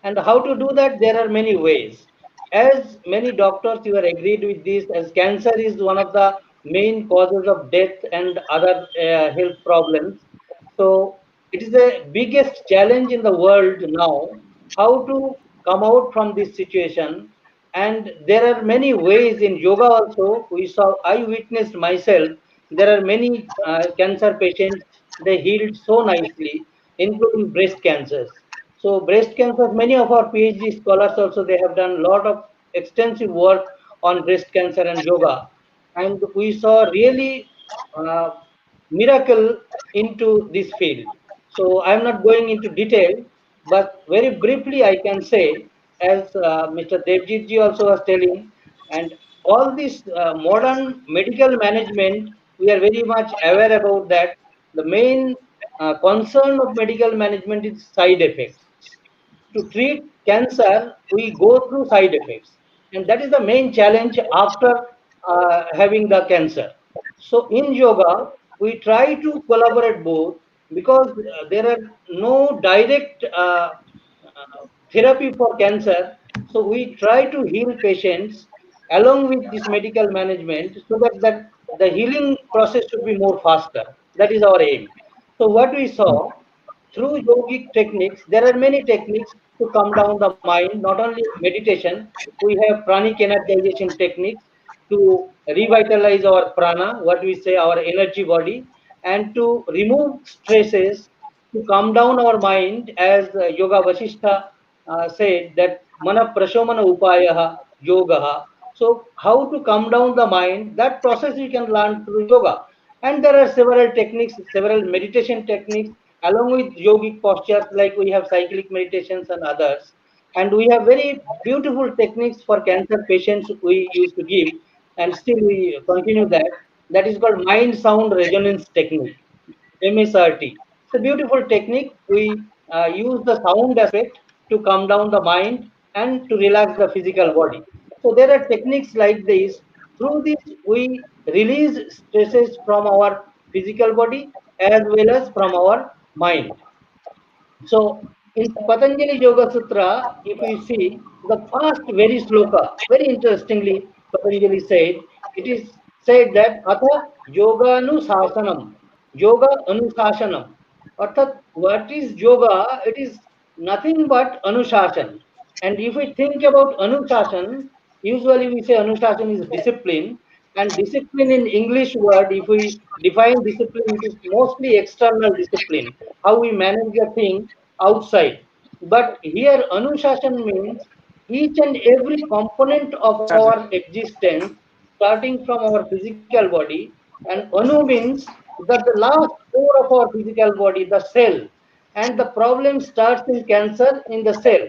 And how to do that? There are many ways. As many doctors, you are agreed with this, as cancer is one of the main causes of death and other health problems. So it is the biggest challenge in the world now, how to come out from this situation. And there are many ways in yoga also. I witnessed myself, there are many cancer patients, they healed so nicely, including breast cancers. So breast cancer, many of our PhD scholars also, they have done a lot of extensive work on breast cancer and yoga. And we saw really uh, miracle into this field. So I'm not going into detail, but very briefly I can say, as Mr. Devjit ji also was telling, and all this modern medical management, we are very much aware about that. The main concern of medical management is side effects. To treat cancer, we go through side effects, and that is the main challenge after having the cancer. So in yoga, we try to collaborate both, because there are no direct therapy for cancer. So we try to heal patients along with this medical management, so that the healing process should be more faster. That is our aim. So what we saw through yogic techniques, there are many techniques to calm down the mind, not only meditation. We have pranic energization techniques to revitalize our prana, what we say, our energy body, and to remove stresses, to calm down our mind, as Yoga Vasishtha said that mana prashomana upayaha yogaha. So how to calm down the mind, that process we can learn through yoga. And there are several techniques, several meditation techniques, along with yogic postures, like we have cyclic meditations and others. And we have very beautiful techniques for cancer patients we used to give, and still we continue that. That is called mind sound resonance technique, MSRT. It's a beautiful technique. We use the sound aspect to calm down the mind and to relax the physical body. So there are techniques like this. Through this, we release stresses from our physical body as well as from our mind. So in Patanjali Yoga Sutra, if we see the first very sloka, very interestingly, Patanjali said, it is said that Atha Yoga Anusasanam, Yoga Anusasanam. Arthat, what is yoga? It is nothing but Anushasan. And if we think about Anushasan, usually we say Anushasan is discipline. And discipline in English word, if we define discipline, it is mostly external discipline, how we manage the thing outside. But here, Anushasana means each and every component of our existence, starting from our physical body, and Anu means that the last core of our physical body, the cell, and the problem starts in cancer in the cell.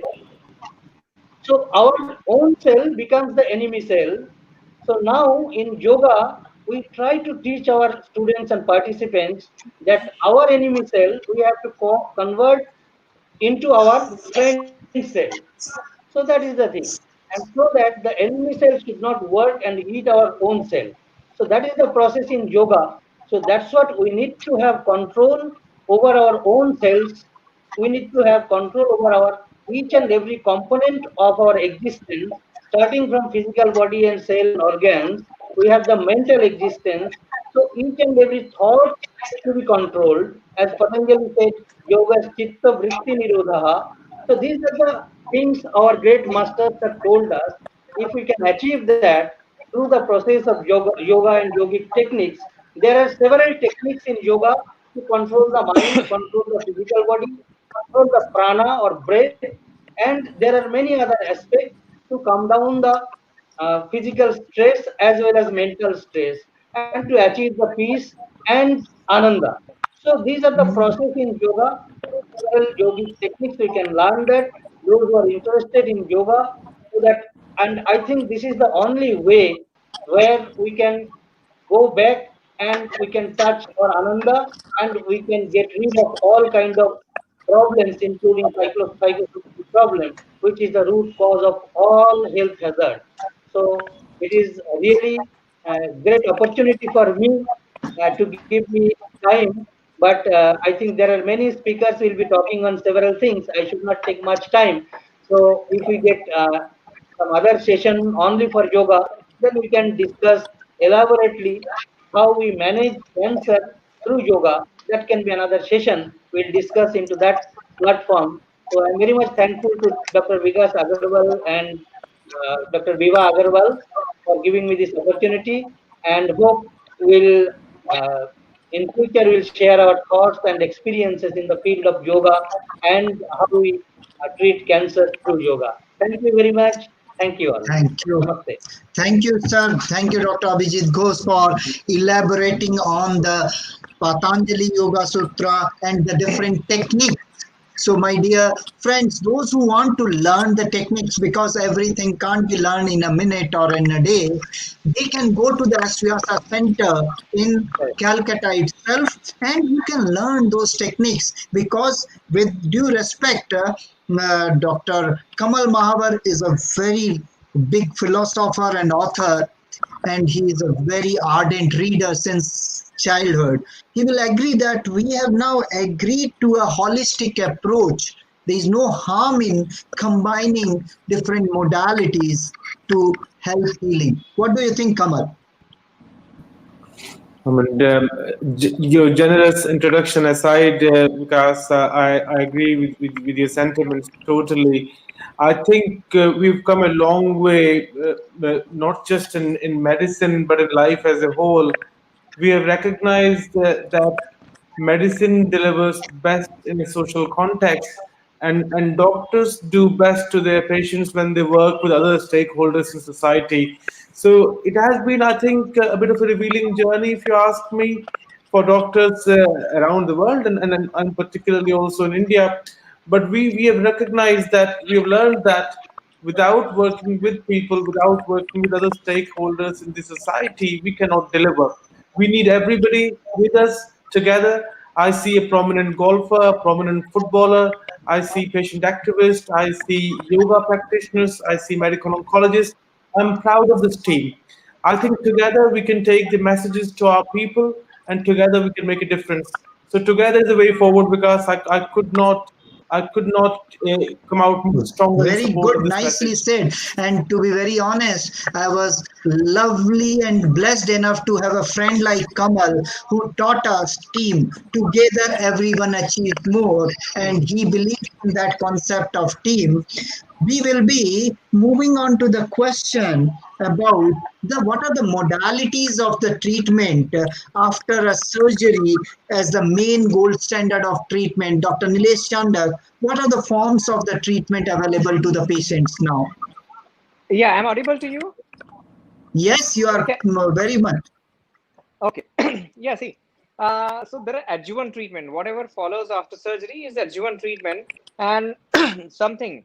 So our own cell becomes the enemy cell. So now in yoga, we try to teach our students and participants that our enemy cell we have to convert into our friend cell. So that is the thing. And so that the enemy cell should not work and eat our own cell. So that is the process in yoga. So that's what we need to have control over our own cells. We need to have control over our each and every component of our existence, starting from physical body and cell and organs. We have the mental existence. So each and every thought to be controlled. As Patanjali said, yoga is chitta vritti nirodha. So these are the things our great masters have told us. If we can achieve that through the process of yoga and yogic techniques, there are several techniques in yoga to control the mind, control the physical body, control the prana or breath, and there are many other aspects to calm down the physical stress as well as mental stress, and to achieve the peace and ananda. So these are the process in yoga. Several yogic techniques we can learn that those who are interested in yoga, so that, and I think this is the only way where we can go back and we can touch our ananda, and we can get rid of all kind of problems, including psychosocial problem, which is the root cause of all health hazard. So it is really a great opportunity for me to give me time. But I think there are many speakers will be talking on several things. I should not take much time. So if we get some other session only for yoga, then we can discuss elaborately how we manage cancer through yoga. That can be another session. We'll discuss into that platform. So I'm very much thankful to Dr. Vikash Agarwal and Dr. Viva Agarwal for giving me this opportunity, and hope we'll in future we'll share our thoughts and experiences in the field of yoga and how we treat cancer through yoga. Thank you very much. Thank you all. Thank you. Namaste. Thank you, sir. Thank you, Dr. Abhijit Ghosh, for elaborating on the Patanjali Yoga Sutra and the different techniques. So, my dear friends, those who want to learn the techniques, because everything can't be learned in a minute or in a day, they can go to the Asvyasa Center in Calcutta itself, and you can learn those techniques. Because, with due respect, Dr. Kamal Mahavar is a very big philosopher and author, and he is a very ardent reader since childhood. He will agree that we have now agreed to a holistic approach. There is no harm in combining different modalities to help healing. What do you think, Kamal? I mean, your generous introduction aside, because I agree with your sentiments totally. I think we've come a long way, not just in medicine, but in life as a whole. We have recognized that medicine delivers best in a social context, and doctors do best to their patients when they work with other stakeholders in society. So it has been, I think, a bit of a revealing journey, if you ask me, for doctors around the world, and particularly also in India. But we have recognized that, we have learned that without working with people, without working with other stakeholders in the society, we cannot deliver. We need everybody with us together. I see a prominent golfer, a prominent footballer. I see patient activists. I see yoga practitioners. I see medical oncologists. I'm proud of this team. I think together we can take the messages to our people, and together we can make a difference. So together is the way forward, because I could not come out stronger in Very support of good, this nicely message. said. And to be very honest, I was lovely and blessed enough to have a friend like Kamal who taught us team. Together, everyone achieves more. And he believed in that concept of team. We will be moving on to the question about the what are the modalities of the treatment after a surgery as the main gold standard of treatment. Dr. Nilesh Chandak, what are the forms of the treatment available to the patients now? Yeah, I'm audible to you. Yes, you are Okay. very much. Okay. Yeah, see. So there are adjuvant treatment. Whatever follows after surgery is adjuvant treatment, and something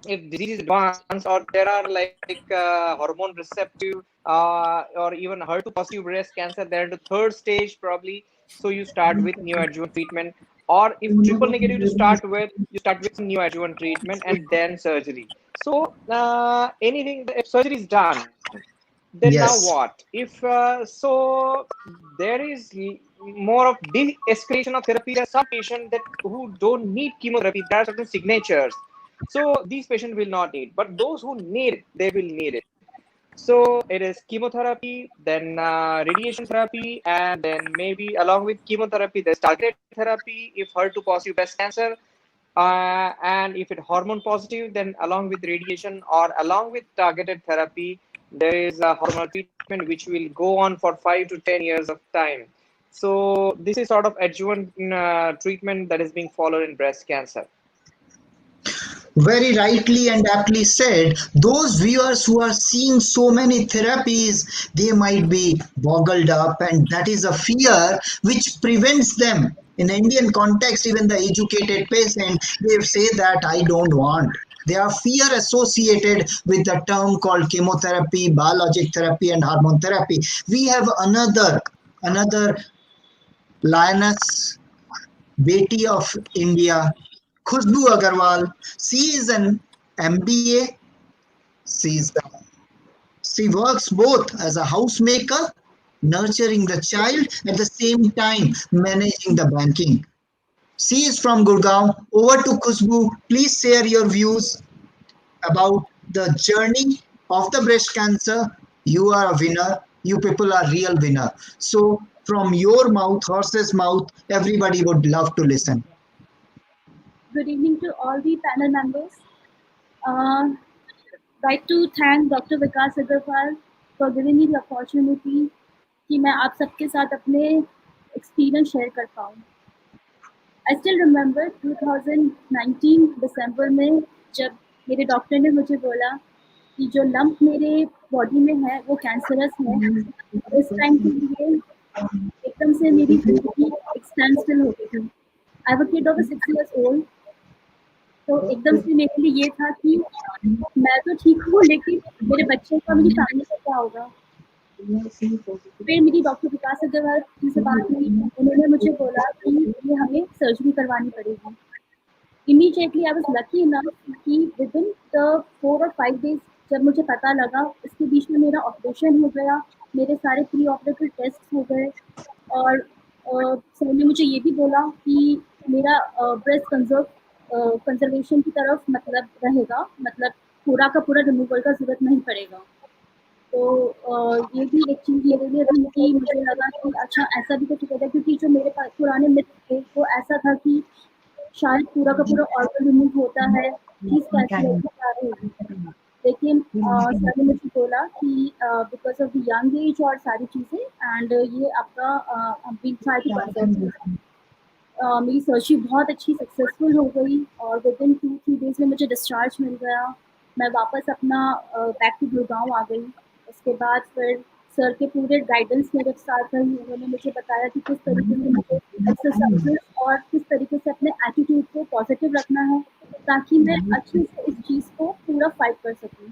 if disease is advanced or there are like hormone receptive or even HER2 positive breast cancer, they're in the third stage probably. So you start with neoadjuvant treatment, or if triple negative to start with, you start with some neoadjuvant treatment and then surgery. So anything, if surgery is done, then now Yes. what? If so, there is more of de-escalation of therapy. There are some patients that who don't need chemotherapy. There are certain signatures. So these patients will not need, but those who need it, they will need it. So it is chemotherapy, then radiation therapy, and then maybe along with chemotherapy, there's targeted therapy if HER2 positive breast cancer. And if it hormone positive, then along with radiation or along with targeted therapy, there is a hormonal treatment which will go on for 5 to 10 years of time. So this is sort of adjuvant treatment that is being followed in breast cancer. Very rightly and aptly said. Those viewers who are seeing so many therapies, they might be boggled up, and that is a fear which prevents them. In Indian context, even the educated patient, they say that I don't want. They are fear associated with the term called chemotherapy, biologic therapy, and hormone therapy. We have another lioness, Beti of India, Khushbu Agarwal. She is an MBA. She is She works both as a housemaker, nurturing the child, at the same time managing the banking. She is from Gurgaon. Over to Khushbu. Please share your views about the journey of the breast cancer. You are a winner. You people are real winner. So from your mouth, horse's mouth, everybody would love to listen. Good evening to all the panel members. Uh, like to thank Dr. Vikas Agarwal for giving me the opportunity कि मैं आप सबके साथ अपने experience share कर पाऊँ. I still remember 2019 दिसंबर में जब मेरे डॉक्टर ने मुझे बोला कि जो लंप मेरे बॉडी में है वो कैंसरस है. उस टाइम के लिए एकदम से मेरी जिंदगी एक स्टैंड स्टिल हो गई थी. I am a kid of 6 years old. तो एकदम से मेरे लिए ये था कि मैं तो ठीक हूँ लेकिन मेरे बच्चे का, मेरी फैमिली का क्या होगा. फिर मेरी डॉक्टर विकास अग्रवाल जी से बात हुई. उन्होंने मुझे बोला कि ये हमें सर्जरी करवानी पड़ेगी. Immediately I was lucky enough कि with in the 4 or 5 days जब मुझे पता लगा, इसके बीच में मेरा ऑपरेशन हो गया, मेरे सारे प्री ऑपरेटिव टेस्ट हो गए और सर ने मुझे ये भी बोला कि मेरा ब्रेस्ट कंजर्वेशन की तरफ मतलब रहेगा, मतलब पूरा का पूरा रिमूवल का जरूरत नहीं पड़ेगा. तो ये भी एक चीज़ मेरे लिए थी कि मुझे लगा कि अच्छा ऐसा भी कुछ होगा, क्योंकि जो मेरे पास पुराने मिथ थे वो ऐसा था कि शायद पूरा का पूरा ऑर्गन रिमूव होता है, चीज़ कैसी होगी क्या रहेगी. लेकिन सर ने मुझे बोला कि because of the young age और सारी चीज़ें एंड ये आपका वी ट्राई टू कंसल्ट. मेरी सर्जरी बहुत अच्छी सक्सेसफुल हो गई और विद इन 2-3 days में मुझे डिस्चार्ज मिल गया. मैं वापस अपना बैक टू गुड़गांव आ गई. उसके बाद फिर सर के पूरे गाइडेंस मेरे साथ रही. उन्होंने मुझे बताया कि किस तरीके से मुझे एक्सरसाइजेस और किस तरीके से अपने एटीट्यूड को पॉजिटिव रखना है ताकि मैं अच्छे से इस चीज़ को पूरा फाइट कर सकूँ.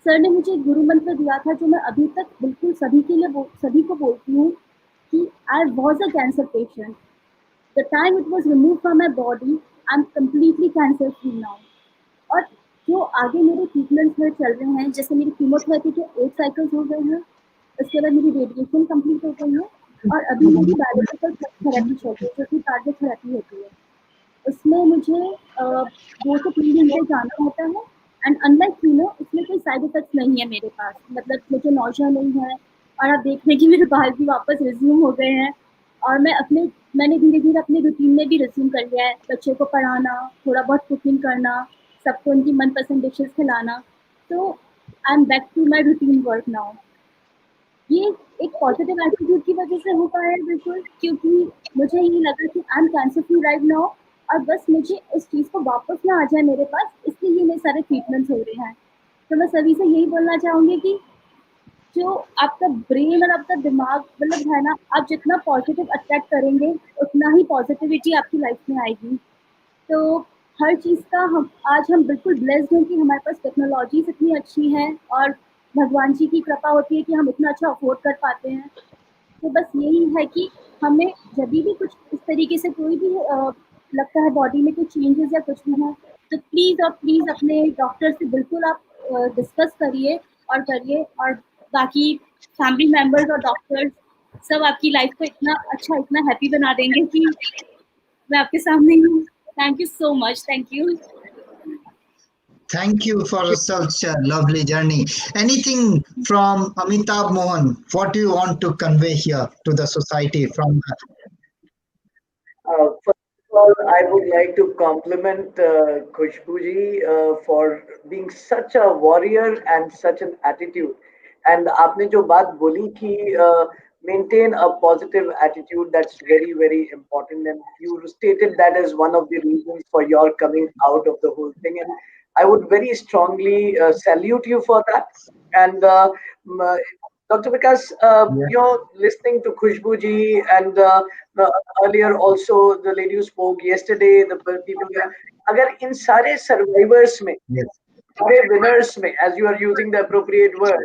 सर ने मुझे एक गुरु मंत्र दिया था जो मैं अभी तक बिल्कुल सभी के लिए सभी को बोलती हूँ कि I was a cancer patient. The time it was removed from my body, I'm completely cancer free now. और जो आगे मेरे ट्रीटमेंट्स में चल रहे हैं, जैसे मेरी कीमोथेरेपी के 8 साइकिल्स हो गए हैं, उसके बाद मेरी रेडिएशन कंप्लीट हो गई है और अभी मेरी बायोलॉजिकल थेरेपी चल रही है जो कि टारगेट थेरेपी होती है. उसमें मुझे 2 से 3 दिन तक जाना होता है एंड अनलाइक कीमो इसमें कोई साइड इफेक्ट्स नहीं है मेरे पास. मतलब मुझे नौशिया नहीं है और आप देख रहे हैं कि मेरे बाल भी वापस रिज्यूम हो गए हैं और मैंने धीरे धीरे अपने रूटीन में भी रिज्यूम कर लिया है. बच्चे को पढ़ाना, थोड़ा बहुत कुकिंग करना, सबको उनकी मनपसंद डिशेस खिलाना. तो I am back to my routine work now. ये एक पॉजिटिव एटीट्यूड की वजह से हो पाया है बिल्कुल, क्योंकि मुझे ये लगा कि I am cancer free right now और बस मुझे इस चीज़ को वापस ना आ जाए मेरे पास, इसलिए ये मेरे सारे ट्रीटमेंट्स हो रहे हैं. तो मैं सभी से यही बोलना चाहूँगी कि जो आपका ब्रेन और आपका दिमाग मतलब है ना, आप जितना पॉजिटिव अट्रैक्ट करेंगे उतना ही पॉजिटिविटी आपकी लाइफ में आएगी. तो हर चीज़ का हम बिल्कुल ब्लेस्ड हैं कि हमारे पास टेक्नोलॉजीज इतनी अच्छी हैं और भगवान जी की कृपा होती है कि हम इतना अच्छा अफोर्ड कर पाते हैं. तो बस यही है कि हमें जब भी कुछ इस तरीके से कोई भी लगता है बॉडी में कुछ चेंजेस या कुछ भी है, तो प्लीज़ अपने डॉक्टर से बिल्कुल आप डिस्कस करिए और बाकी फैमिली मेम्बर्स और डॉक्टर्स सब आपकी लाइफ को इतना अच्छा, इतना हैप्पी बना देंगे कि मैं आपके सामने ही हूँ. Thank you so much. Thank you. Thank you for such a lovely journey. Anything from Amitabh Mohan? What do you want to convey here to the society from? First of all, I would like to compliment Khushbuji for being such a warrior and such an attitude. And आपने जो बात बोली कि maintain a positive attitude, that's very, very important. And you stated that as one of the reasons for your coming out of the whole thing. And I would very strongly salute you for that. And Dr. Vikas, you're listening to Khushbu ji and earlier also the lady who spoke yesterday, the people here. अगर इन सारे survivors में, सारे winners में, as you are using the appropriate word,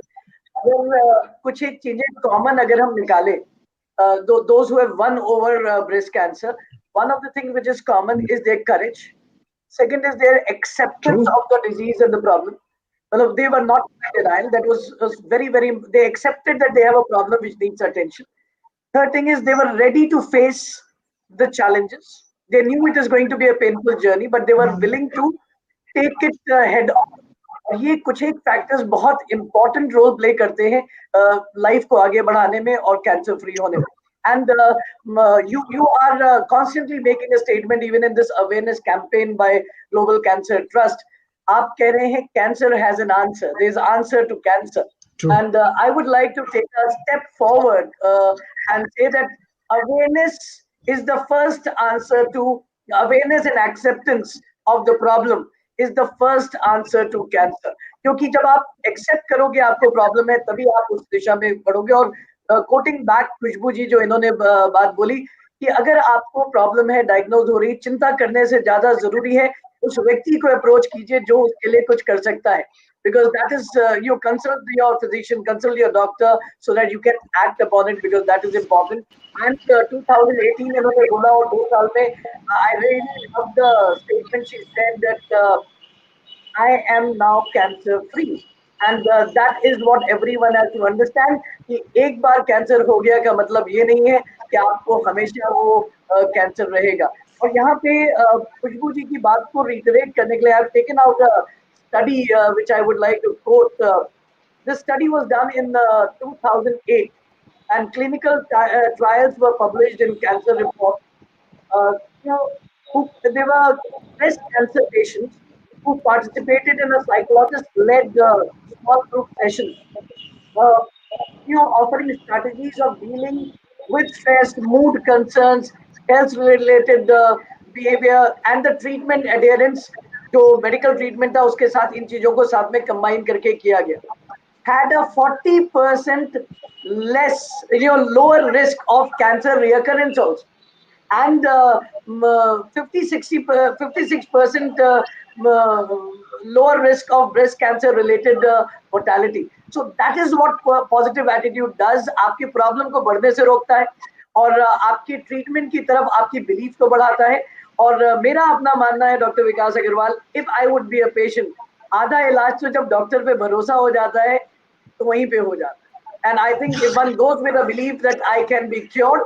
अगर कुछ एक चीजें common अगर हम निकालें, those who have won over breast cancer, one of the things which is common is their courage. Second is their acceptance of the disease and the problem. Well, they were not in denial. That was very, very, they accepted that they have a problem which needs attention. Third thing is they were ready to face the challenges. They knew it is going to be a painful journey, but they were willing to take it head on. और ये कुछ एक factors बहुत important role play करते हैं life को आगे बढ़ाने में और कैंसर फ्री होने में. And you are constantly making a statement even in this awareness campaign by Global Cancer Trust. आप कह रहे हैं cancer has an answer. There is answer to cancer. True. And I would like to take a step forward and say that awareness is the first answer to awareness and acceptance of the problem is the first answer to cancer. क्योंकि जब आप accept करोगे आपको problem है तभी आप उस दिशा में बढ़ोगे. और कोटिंग बैक खुशबू जी जो इन्होंने बात बोली कि अगर आपको प्रॉब्लम है डायग्नोज हो रही, चिंता करने से ज्यादा जरूरी है उस व्यक्ति को अप्रोच कीजिए जो उसके लिए कुछ कर सकता है. Because that is you consult your physician, consult your doctor so that you can act upon it because that is important. And 2018 इन्होंने बोला और 2 साल में I really love the statement she said that I am now cancer free. And that is what everyone has to understand कि एक बार cancer हो गया का मतलब ये नहीं है कि आपको हमेशा वो कैंसर रहेगा. और यहाँ पे खुशबू जी की बात को रिटरेट करने के लिए I've taken out a study which I would like to quote. This study was done in 2008 and clinical trials were published in Cancer Report. They were breast cancer patients who participated in a psychologist-led small group session, offering strategies of dealing with stress, mood concerns, health-related behavior, and the treatment adherence. जो medical treatment था उसके साथ इन चीजों को साथ में combine करके किया गया. Had a 40% less, lower risk of cancer reoccurrence also. And 56% lower risk of breast cancer related mortality. So that is what positive attitude does. आपकी प्रॉब्लम को बढ़ने से रोकता है और आपकी ट्रीटमेंट की तरफ आपकी बिलीफ को बढ़ाता है. और मेरा अपना मानना है doctor Vikas Agarwal, if I would be a patient, आधा इलाज तो जब डॉक्टर पे भरोसा हो जाता है तो वहीं पे हो जाता है. And I think if one goes with a belief that I can be cured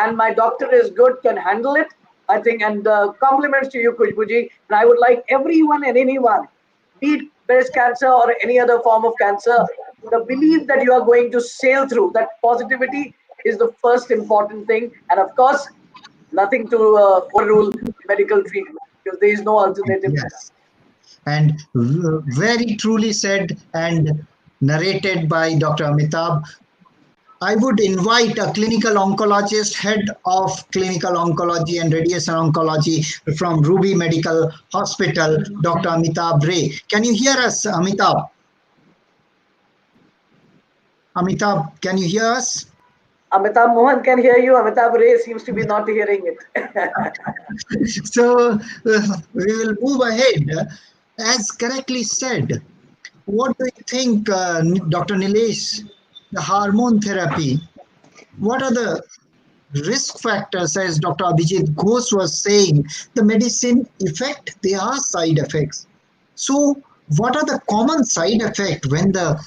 and my doctor is good, can handle it, I think. And compliments to you, Khushbu ji. And I would like everyone and anyone, be it breast cancer or any other form of cancer, the belief that you are going to sail through, that positivity is the first important thing. And of course, nothing to overrule medical treatment because there is no alternative. Yes. And very truly said and narrated by Dr. Amitabh. I would invite a clinical oncologist, head of clinical oncology and radiation oncology from Ruby Medical Hospital, Dr. Amitabh Ray. Can you hear us, Amitabh? Amitabh, can you hear us? Amitabh Mohan can hear you. Amitabh Ray seems to be not hearing it. So we will move ahead. As correctly said, what do you think, Dr. Nilesh? The hormone therapy, what are the risk factors? As Dr. Abhijit Ghosh was saying, the medicine effect, there are side effects. So what are the common side effects when the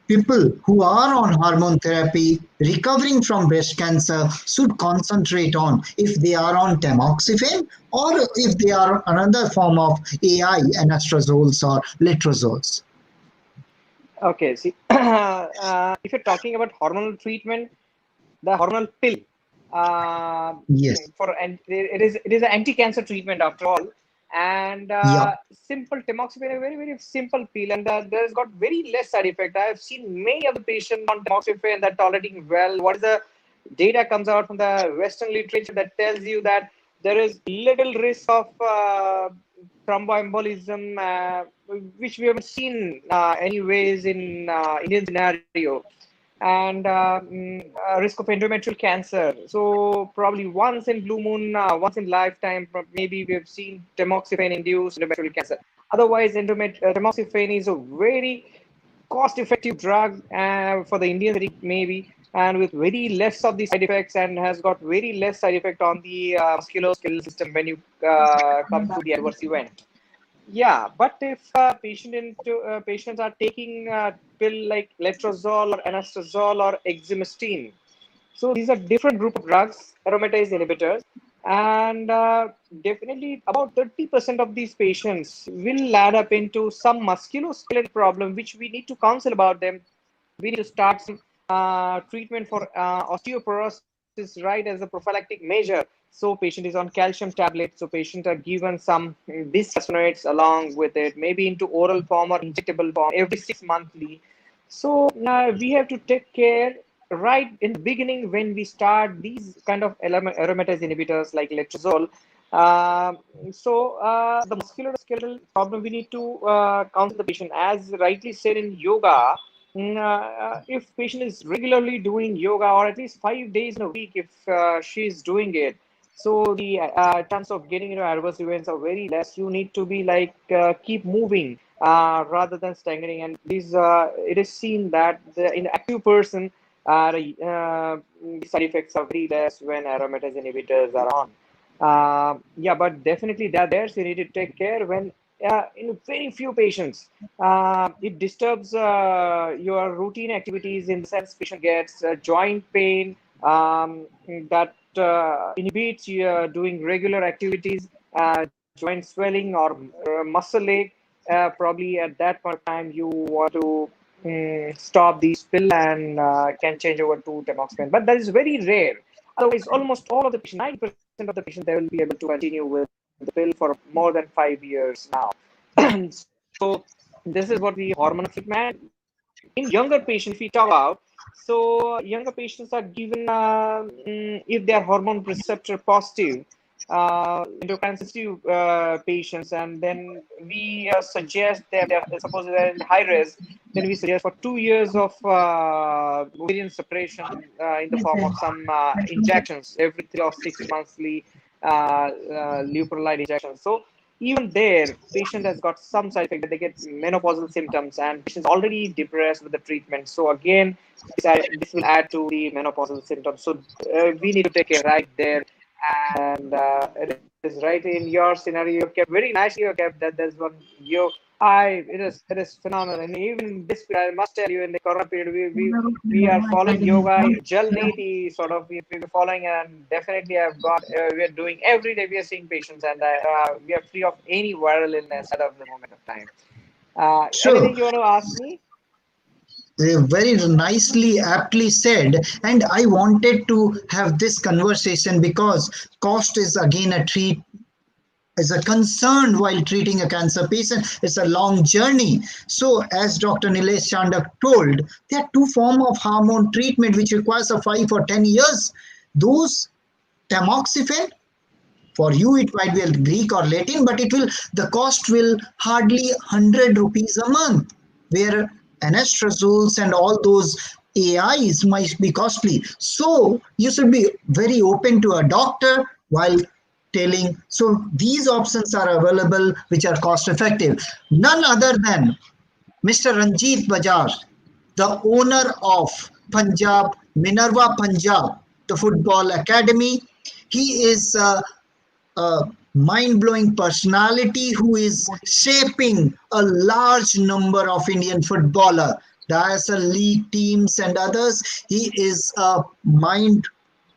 people who are on hormone therapy recovering from breast cancer should concentrate on, if they are on tamoxifen or if they are another form of AI, anastrozole or letrozoles? Okay, see, if you're talking about hormonal treatment, the hormonal pill, yes, it is an anti-cancer treatment after all, and simple tamoxifen, a very very simple pill, and there's got very less side effect. I have seen many of the patients on tamoxifen that tolerating well. What is the data comes out from the Western literature that tells you that there is little risk of thromboembolism, which we haven't seen anyways in Indian scenario, and risk of endometrial cancer. So probably once in blue moon, once in lifetime, maybe we have seen tamoxifen-induced endometrial cancer. Otherwise, tamoxifen is a very cost-effective drug for the Indian city, maybe, and with very less of the side effects, and has got very less side effect on the musculoskeletal system when you come to the adverse event. Yeah, but if patients are taking a pill like letrozole or anastrozole or exemestane, so these are different group of drugs, aromatase inhibitors, and definitely about 30% of these patients will add up into some musculoskeletal problem, which we need to counsel about them. We need to start some treatment for osteoporosis right as a prophylactic measure. So patient is on calcium tablets. So patient are given some bisphosphonates along with it, maybe into oral form or injectable form every 6 monthly. So we have to take care right in the beginning when we start these kind of aromatase inhibitors like letrozole. The musculoskeletal problem, we need to counsel the patient. As rightly said in yoga, if patient is regularly doing yoga or at least 5 days in a week, if she is doing it, so the chance of getting into adverse events are very less. You need to be like keep moving rather than stagnating. And these it is seen that in active person, the side effects are very less when aromatase inhibitors are on. Yeah, but definitely they are there. So you need to take care when in very few patients it disturbs your routine activities, in the sense patient gets joint pain that inhibits you doing regular activities, joint swelling or muscle ache. Probably at that point of time you want to stop these pill and can change over to tamoxifen, but that is very rare. Otherwise, almost all of the patients, 90% of the patients, they will be able to continue with the pill for more than 5 years now. So this is what the hormonal treatment. In younger patients, if we talk about, so younger patients are given if they are hormone receptor positive, endocrine sensitive patients, and then we suggest them, suppose they're in high risk, then we suggest for 2 years of ovarian suppression in the form of some injections every 3 or 6 monthly leuprolide injections. So even there, patient has got some side effect that they get menopausal symptoms, and patients already depressed with the treatment. So again, this will add to the menopausal symptoms. So we need to take care right there. And it is right in your scenario. You kept very nicely. You kept that. There's one you. It is phenomenal. And even this, I must tell you, in the Corona period, we are following yoga, Jal Niti sort of. We're following, and definitely I've got. We are doing every day. We are seeing patients, and we are free of any viral illness at the moment of time. Sure. Anything you want to ask me? Very nicely, aptly said. And I wanted to have this conversation because cost is again a treat is a concern while treating a cancer patient. It's a long journey. So, as Dr. Nilesh Chandak told, there are two forms of hormone treatment which requires a 5 or 10 years. Those tamoxifen, for you it might be a Greek or Latin, but the cost will hardly 100 rupees a month, where anastrozole and all those AIs might be costly. So you should be very open to a doctor while telling. So these options are available which are cost effective. None other than Mr. Ranjit Bajaj, the owner of Punjab, Minerva Punjab, the football academy. He is a mind-blowing personality who is shaping a large number of Indian footballer, the ISL league teams and others. He is a mind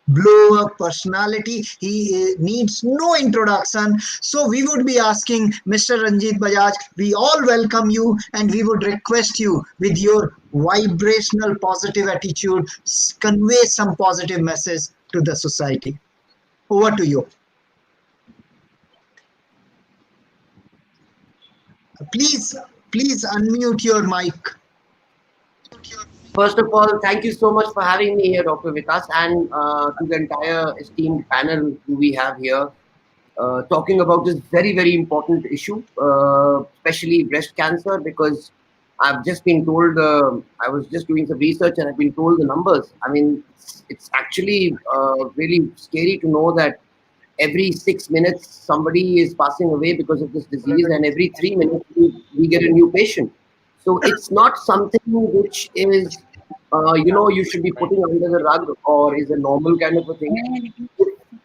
blow up personality. He needs no introduction. So we would be asking Mr. Ranjit Bajaj, we all welcome you and we would request you with your vibrational positive attitude, convey some positive message to the society. Over to you. Please unmute your mic. First of all, thank you so much for having me here, Dr. Vikas, and to the entire esteemed panel who we have here, talking about this very, very important issue, especially breast cancer, because I've just been told, I was just doing some research and I've been told the numbers. I mean, it's actually really scary to know that every 6 minutes somebody is passing away because of this disease, and every 3 minutes we get a new patient. So it's not something which is, you should be putting under the rug or is a normal kind of a thing.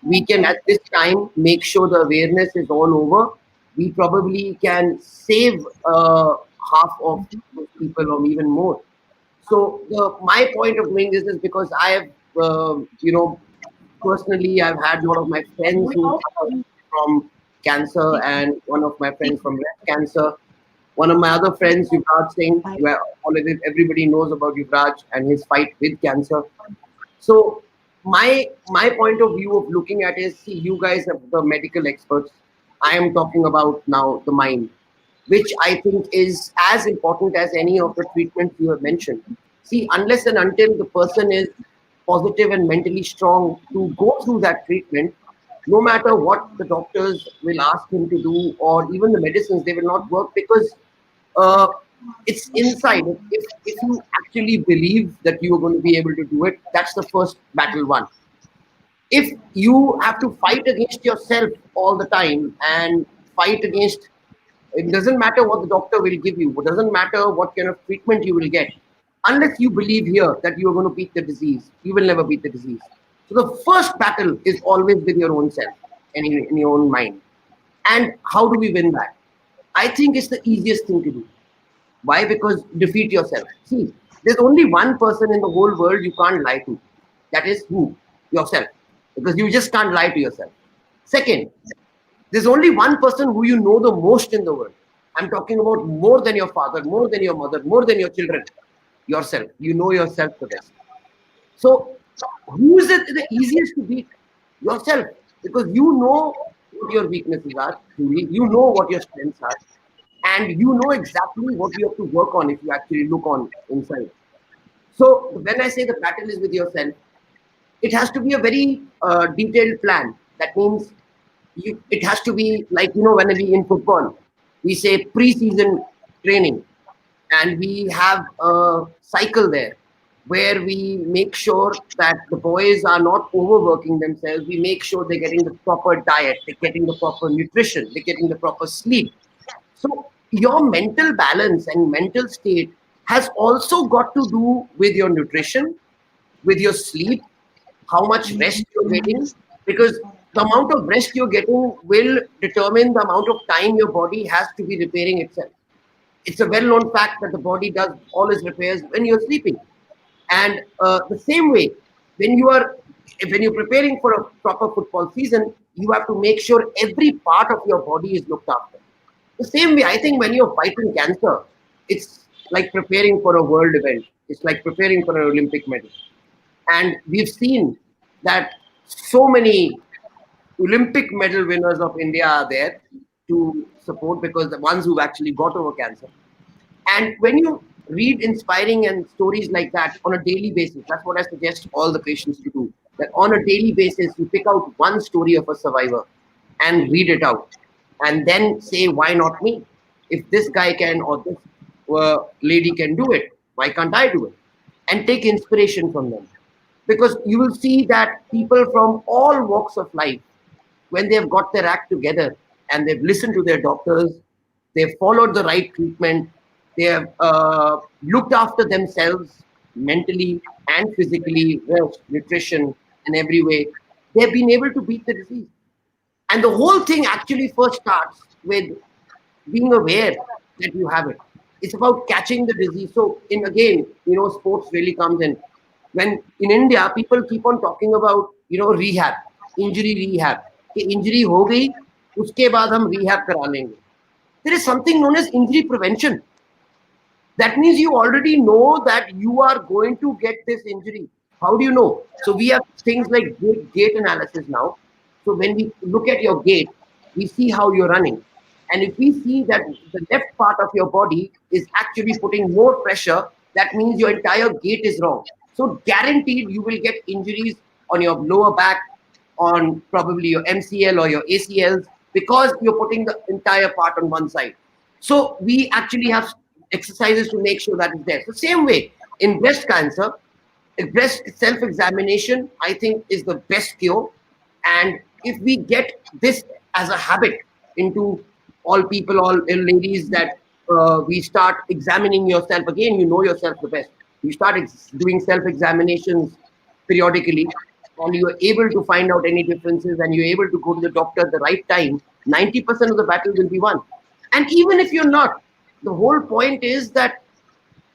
We can at this time make sure the awareness is all over. we probably can save half of those people or even more. So my point of doing this is because I have, personally, I've had one of my friends who suffered from cancer and one of my friends from breast cancer. One of my other friends, Yuvraj Singh, where already everybody knows about Yuvraj and his fight with cancer. So my point of view of looking at is, see, you guys are the medical experts. I am talking about now the mind, which I think is as important as any of the treatments you have mentioned. See, unless and until the person is positive and mentally strong to go through that treatment, no matter what the doctors will ask him to do or even the medicines, they will not work because uh, it's inside. If you actually believe that you are going to be able to do it, that's the first battle won. If you have to fight against yourself all the time and fight against, it doesn't matter what the doctor will give you, it doesn't matter what kind of treatment you will get, unless you believe here that you are going to beat the disease, you will never beat the disease. So the first battle is always with your own self and in your own mind. And how do we win that? I think it's the easiest thing to do. Why? Because defeat yourself. See, there's only one person in the whole world you can't lie to. That is who? Yourself. Because you just can't lie to yourself. Second, there's only one person who you know the most in the world. I'm talking about more than your father, more than your mother, more than your children. Yourself. You know yourself the best. So, who is it the easiest to beat? Yourself. Because you know what your weaknesses are, you know what your strengths are, and you know exactly what you have to work on if you actually look on inside. So, when I say the battle is with yourself, it has to be a very detailed plan. That means it has to be like, when we in football, we say pre-season training, and we have a cycle there where we make sure that the boys are not overworking themselves. We make sure they're getting the proper diet, they're getting the proper nutrition, they're getting the proper sleep. So your mental balance and mental state has also got to do with your nutrition, with your sleep, how much rest you're getting, because the amount of rest you're getting will determine the amount of time your body has to be repairing itself. It's a well-known fact that the body does all its repairs when you're sleeping. And the same way, when you're preparing for a proper football season, you have to make sure every part of your body is looked after. The same way, I think when you're fighting cancer, it's like preparing for a world event. It's like preparing for an Olympic medal. And we've seen that so many Olympic medal winners of India are there to support, because the ones who've actually got over cancer. And when you read inspiring and stories like that on a daily basis, that's what I suggest all the patients to do. That on a daily basis, you pick out one story of a survivor and read it out. And then say, why not me? If this guy can or this lady can do it, why can't I do it? And take inspiration from them. Because you will see that people from all walks of life, when they've got their act together and they've listened to their doctors, they've followed the right treatment, they have looked after themselves mentally and physically, rest, nutrition, and every way, they've been able to beat the disease. And the whole thing actually first starts with being aware that you have it. It's about catching the disease. So, sports really comes in. When in India, people keep on talking about, rehab, injury rehab. कि injury हो गई, उसके बाद हम rehab करा लेंगे. There is something known as injury prevention. That means you already know that you are going to get this injury. How do you know? So we have things like gait analysis now. So when we look at your gait, we see how you're running. And if we see that the left part of your body is actually putting more pressure, that means your entire gait is wrong. So guaranteed you will get injuries on your lower back, on probably your MCL or your ACLs, because you're putting the entire part on one side. So we actually have exercises to make sure that is there. So same way in breast cancer, breast self-examination, I think, is the best cure. And if we get this as a habit into all people, all ladies, that we start examining yourself again, you know yourself the best. You start doing self-examinations periodically, and you are able to find out any differences, and you're able to go to the doctor at the right time, 90% of the battle will be won. And even if you're not, the whole point is that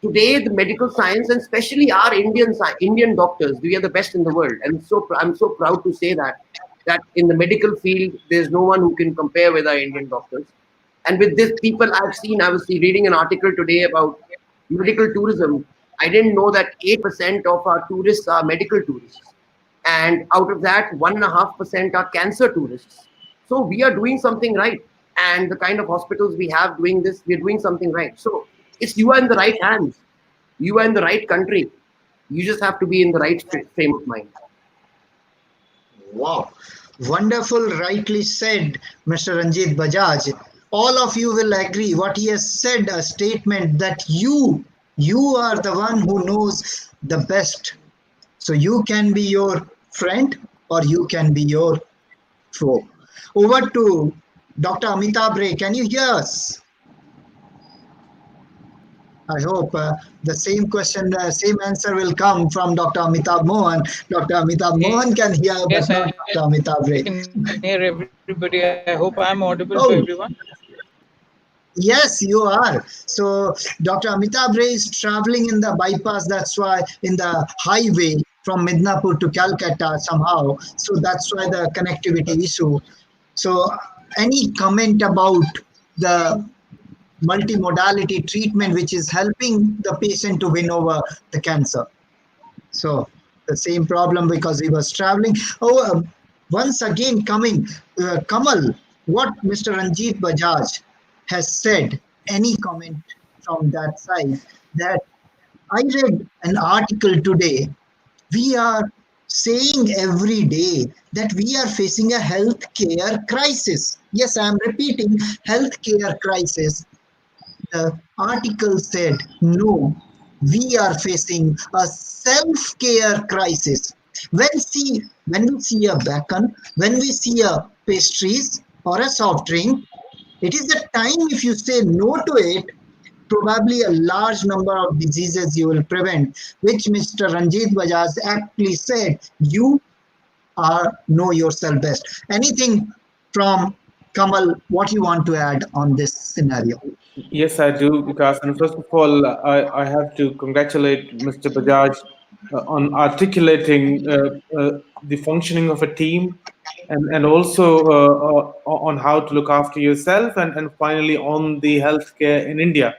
today the medical science, and especially our Indian doctors, we are the best in the world. And so I'm so proud to say that in the medical field, there's no one who can compare with our Indian doctors. And with this people I was reading an article today about medical tourism. I didn't know that 8% of our tourists are medical tourists. And out of that, 1.5% are cancer tourists. So we are doing something right. And the kind of hospitals we have doing this, we're doing something right. So you are in the right hands. You are in the right country. You just have to be in the right frame of mind. Wow. Wonderful, rightly said, Mr. Ranjit Bajaj. All of you will agree what he has said, a statement that you are the one who knows the best. So you can be your friend or you can be your foe. Over to Dr. Amitabh Ray. Can you hear us? I hope the same question, same answer will come from Dr. Amitabh Mohan. Dr. Amitabh Mohan can hear, but not Dr. Amitabh Ray. I can hear everybody. I hope I am audible to Oh, everyone. yes, you are. So Dr. Amitabh Ray is traveling in the bypass. That's why in the highway from Midnapur to Calcutta somehow. So that's why the connectivity issue. So any comment about the multimodality treatment which is helping the patient to win over the cancer? So the same problem because he was traveling. Once again coming, Kamal, what Mr. Ranjit Bajaj has said, any comment from that side? That I read an article today. We are saying every day that we are facing a healthcare crisis. Yes, I am repeating, healthcare crisis. The article said, no, we are facing a self-care crisis. When we see a beacon, when we see a pastries or a soft drink, it is the time if you say no to it, probably a large number of diseases you will prevent, which Mr. Ranjit Bajaj aptly said, you are know yourself best. Anything from Kamal, what you want to add on this scenario? Yes, I do, because and first of all, I have to congratulate Mr. Bajaj on articulating the functioning of a team, and also on how to look after yourself, and finally on the healthcare in India.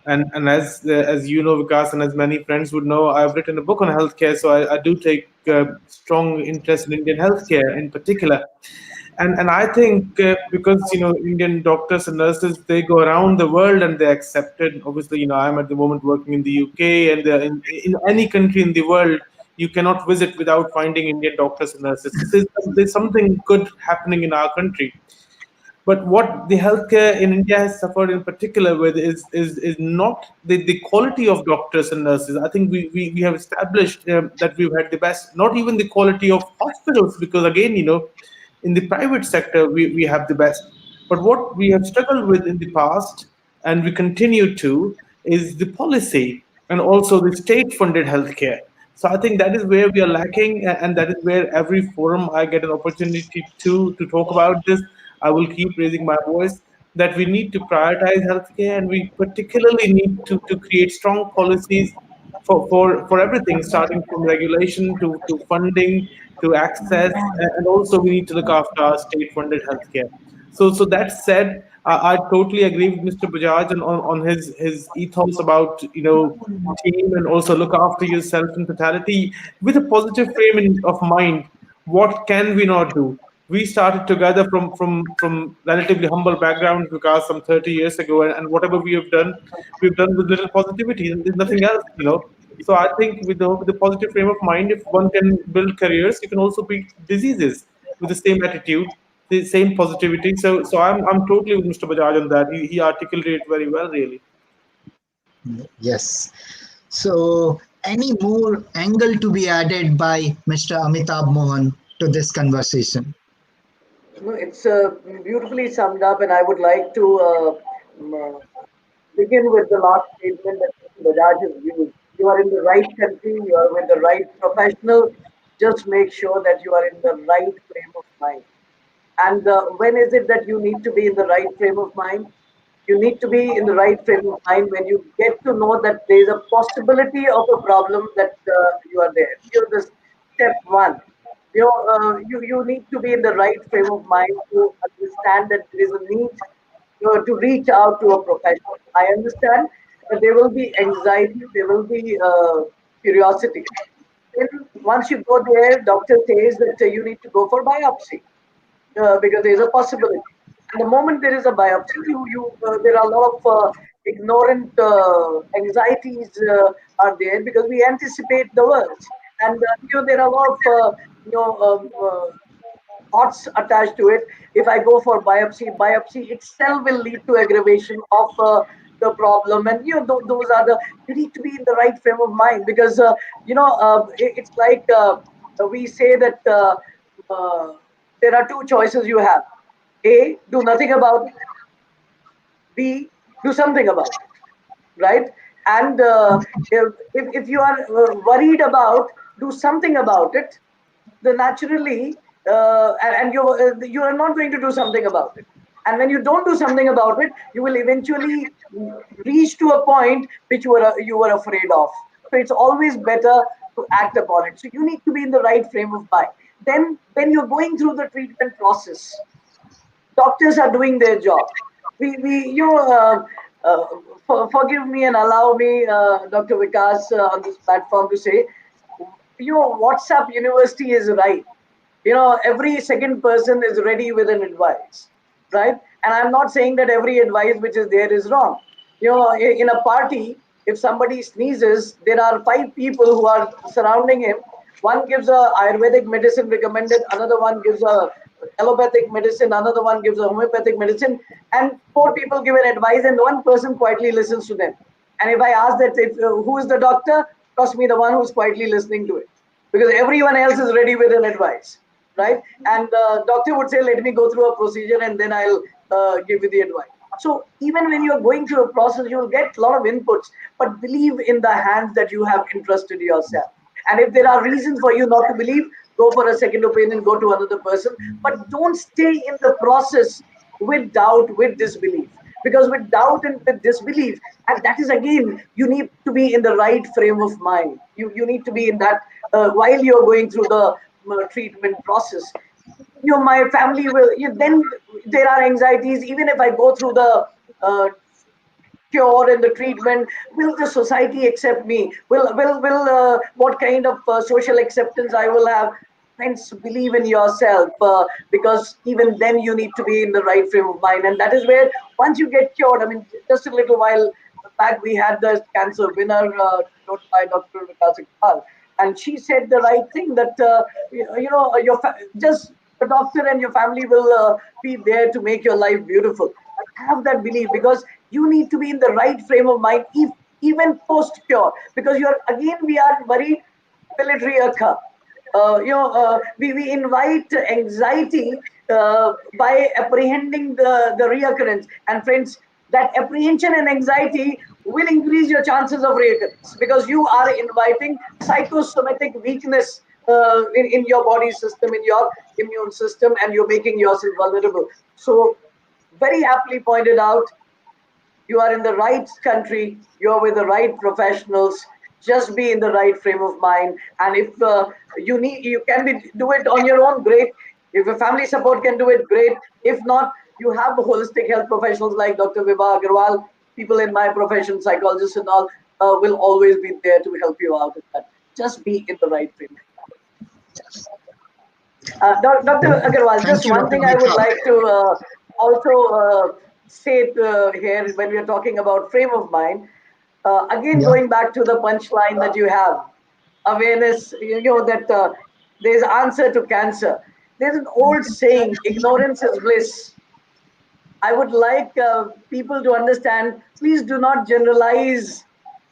And as you know, Vikas, and as many friends would know, I've written a book on healthcare, so I do take strong interest in Indian healthcare in particular. And I think because Indian doctors and nurses, they go around the world and they're accepted. Obviously, I'm at the moment working in the UK, and in any country in the world, you cannot visit without finding Indian doctors and nurses. So there's something good happening in our country. But what the healthcare in India has suffered in particular with is not the quality of doctors and nurses. I think we have established that we've had the best, not even the quality of hospitals, because again, in the private sector, we have the best. But what we have struggled with in the past, and we continue to, is the policy and also the state-funded healthcare. So I think that is where we are lacking, and that is where every forum I get an opportunity to talk about this, I will keep raising my voice that we need to prioritize healthcare, and we particularly need to create strong policies for everything, starting from regulation to funding to access, and also we need to look after our state-funded healthcare. So that said, I totally agree with Mr. Bajaj on his ethos about team, and also look after yourself in totality with a positive frame of mind. What can we not do? We started together from relatively humble backgrounds, because some 30 years ago, and whatever we've done with little positivity, and there's nothing else. So I think with the positive frame of mind, if one can build careers, you can also beat diseases with the same attitude, the same positivity. So I'm totally with Mr. Bajaj on that. He articulated it very well, really. Yes. So, any more angle to be added by Mr. Amitabh Mohan to this conversation? No, it's beautifully summed up, and I would like to begin with the last statement that Mr. Bajaj has used. You are in the right country, you are with the right professional. Just make sure that you are in the right frame of mind. And when is it that you need to be in the right frame of mind? You need to be in the right frame of mind when you get to know that there is a possibility of a problem that you are there. This step one. You need to be in the right frame of mind to understand that there is a need to reach out to a professional. I understand that there will be anxiety, there will be curiosity. Then once you go there, doctor says that you need to go for biopsy because there is a possibility. And the moment there is a biopsy, there are a lot of ignorant anxieties are there because we anticipate the worst, and there are a lot of thoughts attached to it. If I go for biopsy itself will lead to aggravation of the problem, and those are the you need to be in the right frame of mind because it's like we say that there are two choices you have: A, do nothing about it; B, do something about it. Right? And if you are worried about do something about it, then naturally and you are not going to do something about it. And when you don't do something about it, you will eventually reach to a point which you were afraid of. So it's always better to act upon it. So you need to be in the right frame of mind. Then when you're going through the treatment process, doctors are doing their job. We you forgive me and allow me, Dr. Vikas, on this platform to say, WhatsApp University is right. Every second person is ready with an advice, right? And I'm not saying that every advice which is there is wrong. In a party, if somebody sneezes, there are 5 people who are surrounding him. One gives a Ayurvedic medicine recommended, another one gives a allopathic medicine, another one gives a homeopathic medicine, and 4 people give an advice, and one person quietly listens to them. And if I ask that, who is the doctor, trust me, the one who's quietly listening to it, because everyone else is ready with an advice, right? And the doctor would say, let me go through a procedure and then I'll give you the advice. So even when you're going through a process, you'll get a lot of inputs, but believe in the hands that you have entrusted yourself. And if there are reasons for you not to believe, go for a second opinion, go to another person, but don't stay in the process with doubt, with disbelief. Because with doubt and with disbelief, and that is again, you need to be in the right frame of mind. You need to be in that while you're going through the treatment process. My family will, then there are anxieties. Even if I go through the cure and the treatment, will the society accept me? Will what kind of social acceptance I will have? Friends, believe in yourself, because even then you need to be in the right frame of mind. And that is where once you get cured, I mean, just a little while back we had the cancer winner taught by Dr. Vikash Agarwal, and she said the right thing that just the doctor and your family will be there to make your life beautiful. Have that belief, because you need to be in the right frame of mind, even post cure, because we are worried. Military occur. We invite anxiety by apprehending the reoccurrence. And friends, that apprehension and anxiety will increase your chances of reoccurrence, because you are inviting psychosomatic weakness in your body system, in your immune system, and you're making yourself vulnerable. So, very aptly pointed out, you are in the right country, you're with the right professionals. Just be in the right frame of mind. And if you can do it on your own, great. If your family support can do it, great. If not, you have the holistic health professionals like Dr. Vibha Agarwal. People in my profession, psychologists and all, will always be there to help you out with that. Just be in the right frame. Dr. Agarwal, just one thing I would like to also say here when we are talking about frame of mind. Again, going back to the punchline that you have, awareness, that there's answer to cancer. There's an old saying, ignorance is bliss. I would like people to understand, please do not generalize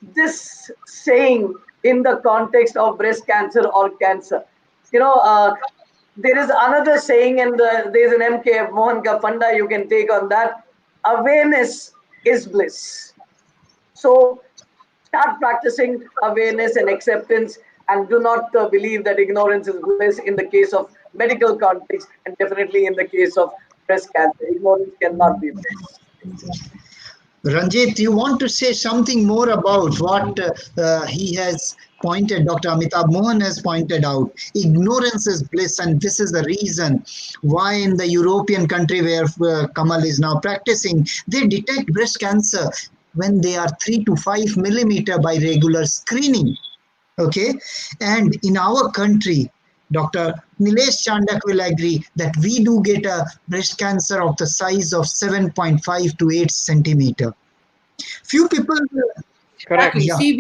this saying in the context of breast cancer or cancer. There is another saying, and there's an MKF Mohan ka funda you can take on that. Awareness is bliss. So start practicing awareness and acceptance, and do not believe that ignorance is bliss in the case of medical context, and definitely in the case of breast cancer. Ignorance cannot be bliss. Ranjit, you want to say something more about what he has pointed, Dr. Amitabh Mohan has pointed out. Ignorance is bliss, and this is the reason why in the European country where Kamal is now practicing, they detect breast cancer when they are 3 to 5 millimeter by regular screening. Okay, and in our country, Dr. Nilesh Chandak will agree that we do get a breast cancer of the size of 7.5 to 8 centimeter. Few people. Correct. Exactly. Yeah. See,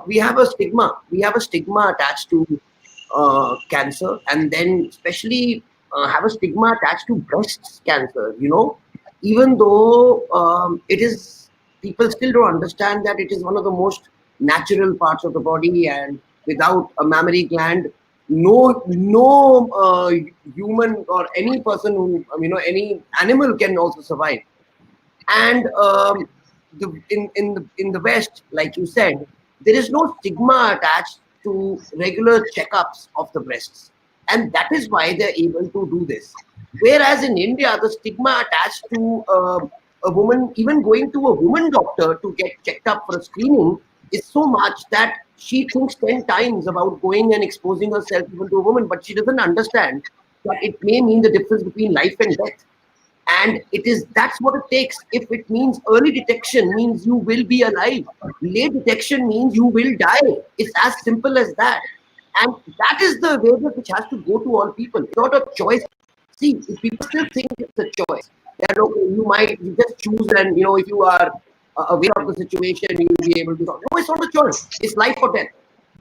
we have a stigma. We have a stigma attached to cancer, and then especially have a stigma attached to breast cancer. You know, even though it is, people still don't understand that it is one of the most natural parts of the body, and without a mammary gland, no human or any person who, any animal can also survive. And in the West, like you said, there is no stigma attached to regular checkups of the breasts, and that is why they're able to do this. Whereas in India, the stigma attached to a woman, even going to a woman doctor to get checked up for a screening, is so much that she thinks 10 times about going and exposing herself even to a woman, but she doesn't understand that it may mean the difference between life and death. And that's what it takes. If it means early detection means you will be alive, late detection means you will die. It's as simple as that. And that is the awareness which has to go to all people. It's not a choice. See, if people still think it's a choice, that okay, you just choose, and if you are aware of the situation, you will be able to solve. No, it's not a choice. It's life or death.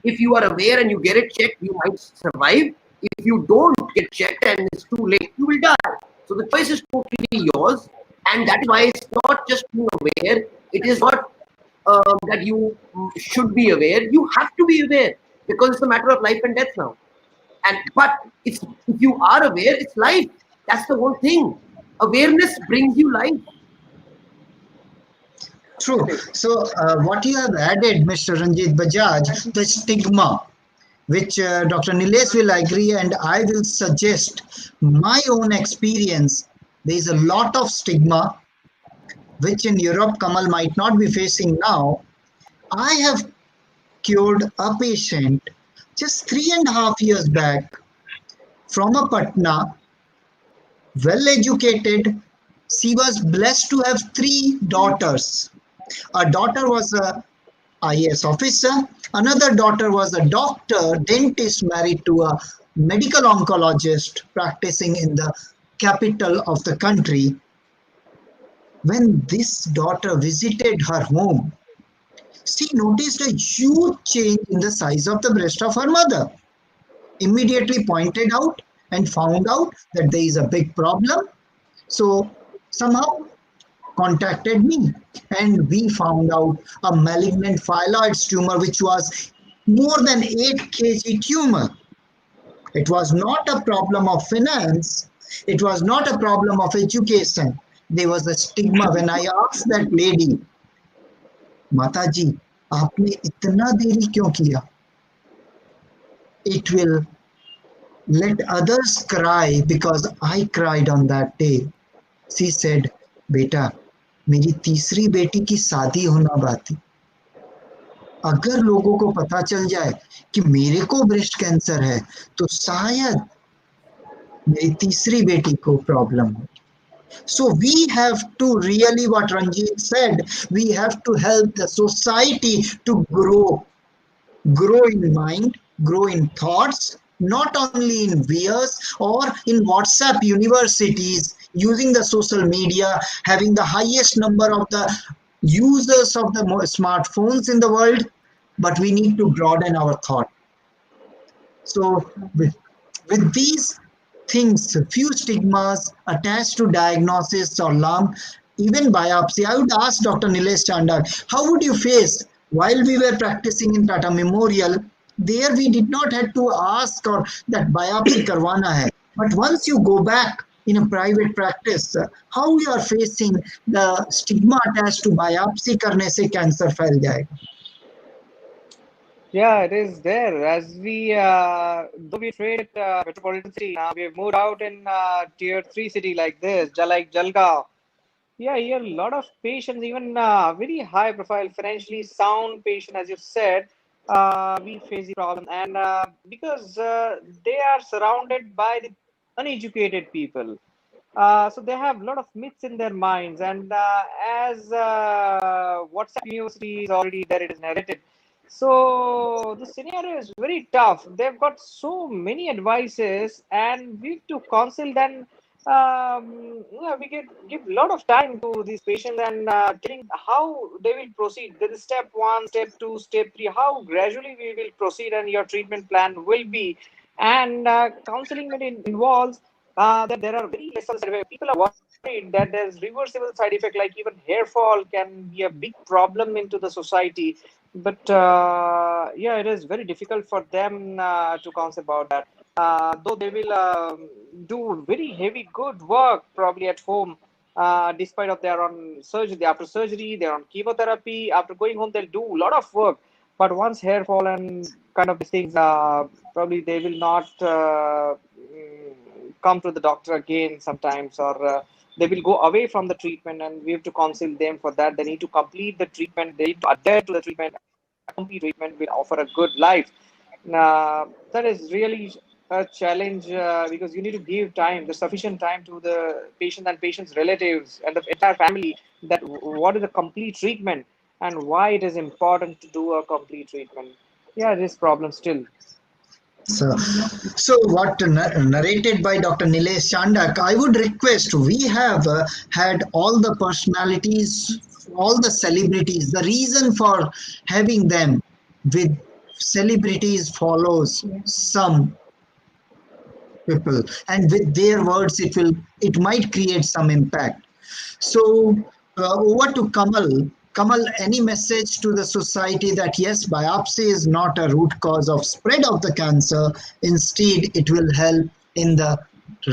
If you are aware and you get it checked, you might survive. If you don't get checked and it's too late, you will die. So the choice is totally yours, and that is why it's not just being aware. It is not that you should be aware. You have to be aware because it's a matter of life and death now. But if you are aware, it's life. That's the whole thing. Awareness brings you life. True. So what you have added, Mr. Ranjit Bajaj, the stigma, which Dr. Nilesh will agree, and I will suggest my own experience. There is a lot of stigma, which in Europe Kamal might not be facing now. I have cured a patient just 3.5 years back from a Patna, well educated. She was blessed to have 3 daughters. A daughter was a IAS officer. Another daughter was a doctor, dentist married to a medical oncologist practicing in the capital of the country. When this daughter visited her home, she noticed a huge change in the size of the breast of her mother. Immediately pointed out and found out that there is a big problem. So somehow contacted me, and we found out a malignant phylloid tumor which was more than 8 kg tumor. It was not a problem of finance, it was not a problem of education. There was a stigma. When I asked that lady, Mataji, आपने इतना देरी क्यों किया? It will let others cry because I cried on that day. She said, बेटा, मेरी तीसरी बेटी की शादी होना बाकी। अगर लोगों को पता चल जाए कि मेरे को ब्रेस्ट कैंसर है, तो शायद मेरी तीसरी बेटी को प्रॉब्लम हो। So we have to really, what Ranjit said, we have to help the society to grow in mind, grow in thoughts, not only in VS or in WhatsApp universities, using the social media, having the highest number of the users of the smartphones in the world, but we need to broaden our thought. So with these things, few stigmas attached to diagnosis or lung, even biopsy. I would ask Dr. Nilesh Chandak, how would you face while we were practicing in Tata Memorial? There we did not have to ask or that biopsy karwana hai. But once you go back in a private practice, how you are facing the stigma attached to biopsy karne se cancer फैल जाएगा? Yeah, it is there. As we, though we trade at metropolitan city, now we have moved out in tier three city like this, like Jalgaon. Yeah, here a lot of patients, even very high profile, financially sound patient, as you said, we face the problem, and because they are surrounded by the uneducated people. So they have a lot of myths in their minds, and as WhatsApp University is already there, it is narrated. So the scenario is very tough. They've got so many advices, and we have to counsel them. Yeah, we give a lot of time to these patients and telling how they will proceed. There is step one, step two, step three. How gradually we will proceed, and your treatment plan will be. And counseling involves that there are very less side effects. People are worried that there's reversible side effect, like even hair fall can be a big problem into the society. But yeah, it is very difficult for them to counsel about that. Though they will do very heavy good work probably at home, despite of they're on surgery. After surgery, they're on chemotherapy. After going home, they'll do a lot of work. But once hair fall and kind of these things, probably they will not come to the doctor again sometimes, or they will go away from the treatment, and we have to counsel them for that. They need to complete the treatment, they need to adhere to the treatment. A complete treatment will offer a good life. That is really a challenge because you need to give time, the sufficient time to the patient and patient's relatives and the entire family, that what is the complete treatment and why it is important to do a complete treatment. Yeah, this problem still. So what narrated by Dr. Nilesh Chandak, I would request, we have had all the personalities, all the celebrities. The reason for having them with celebrities follows some people, and with their words it might create some impact. So over to Kamal. Kamal, any message to the society that yes, biopsy is not a root cause of spread of the cancer. Instead, it will help in the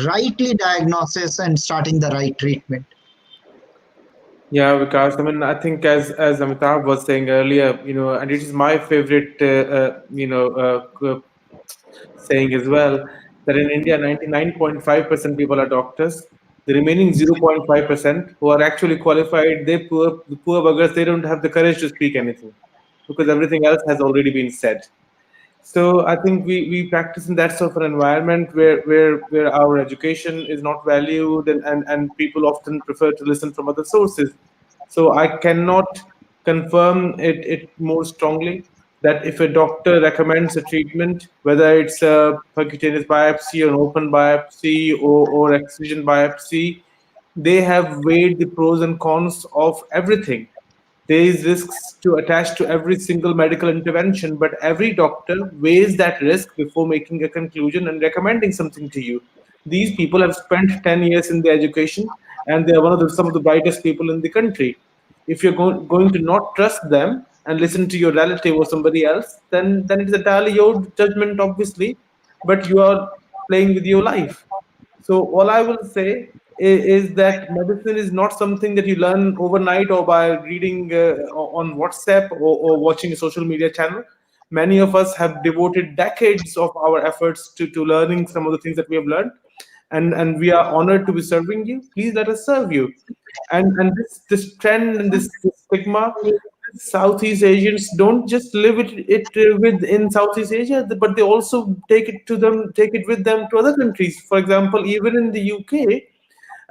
rightly diagnosis and starting the right treatment. Yeah, because I mean, I think as Amitabh was saying earlier, and it is my favorite, saying as well, that in India, 99.5% people are doctors. The remaining 0.5% who are actually qualified, the poor buggers, they don't have the courage to speak anything because everything else has already been said. So I think we practice in that sort of an environment where our education is not valued, and people often prefer to listen from other sources. So I cannot confirm it more strongly that if a doctor recommends a treatment, whether it's a percutaneous biopsy or an open biopsy or excision biopsy, they have weighed the pros and cons of everything. There is risks to attach to every single medical intervention, but every doctor weighs that risk before making a conclusion and recommending something to you. These people have spent 10 years in their education, and they are some of the brightest people in the country. If you're going to not trust them and listen to your relative or somebody else, then it is entirely your judgment, obviously, but you are playing with your life. So all I will say is that medicine is not something that you learn overnight or by reading on WhatsApp or watching a social media channel. Many of us have devoted decades of our efforts to learning some of the things that we have learned, and we are honored to be serving you. Please let us serve you. And this trend and this stigma, Southeast Asians don't just live it with in Southeast Asia, but they also take it with them to other countries. For example, even in the UK,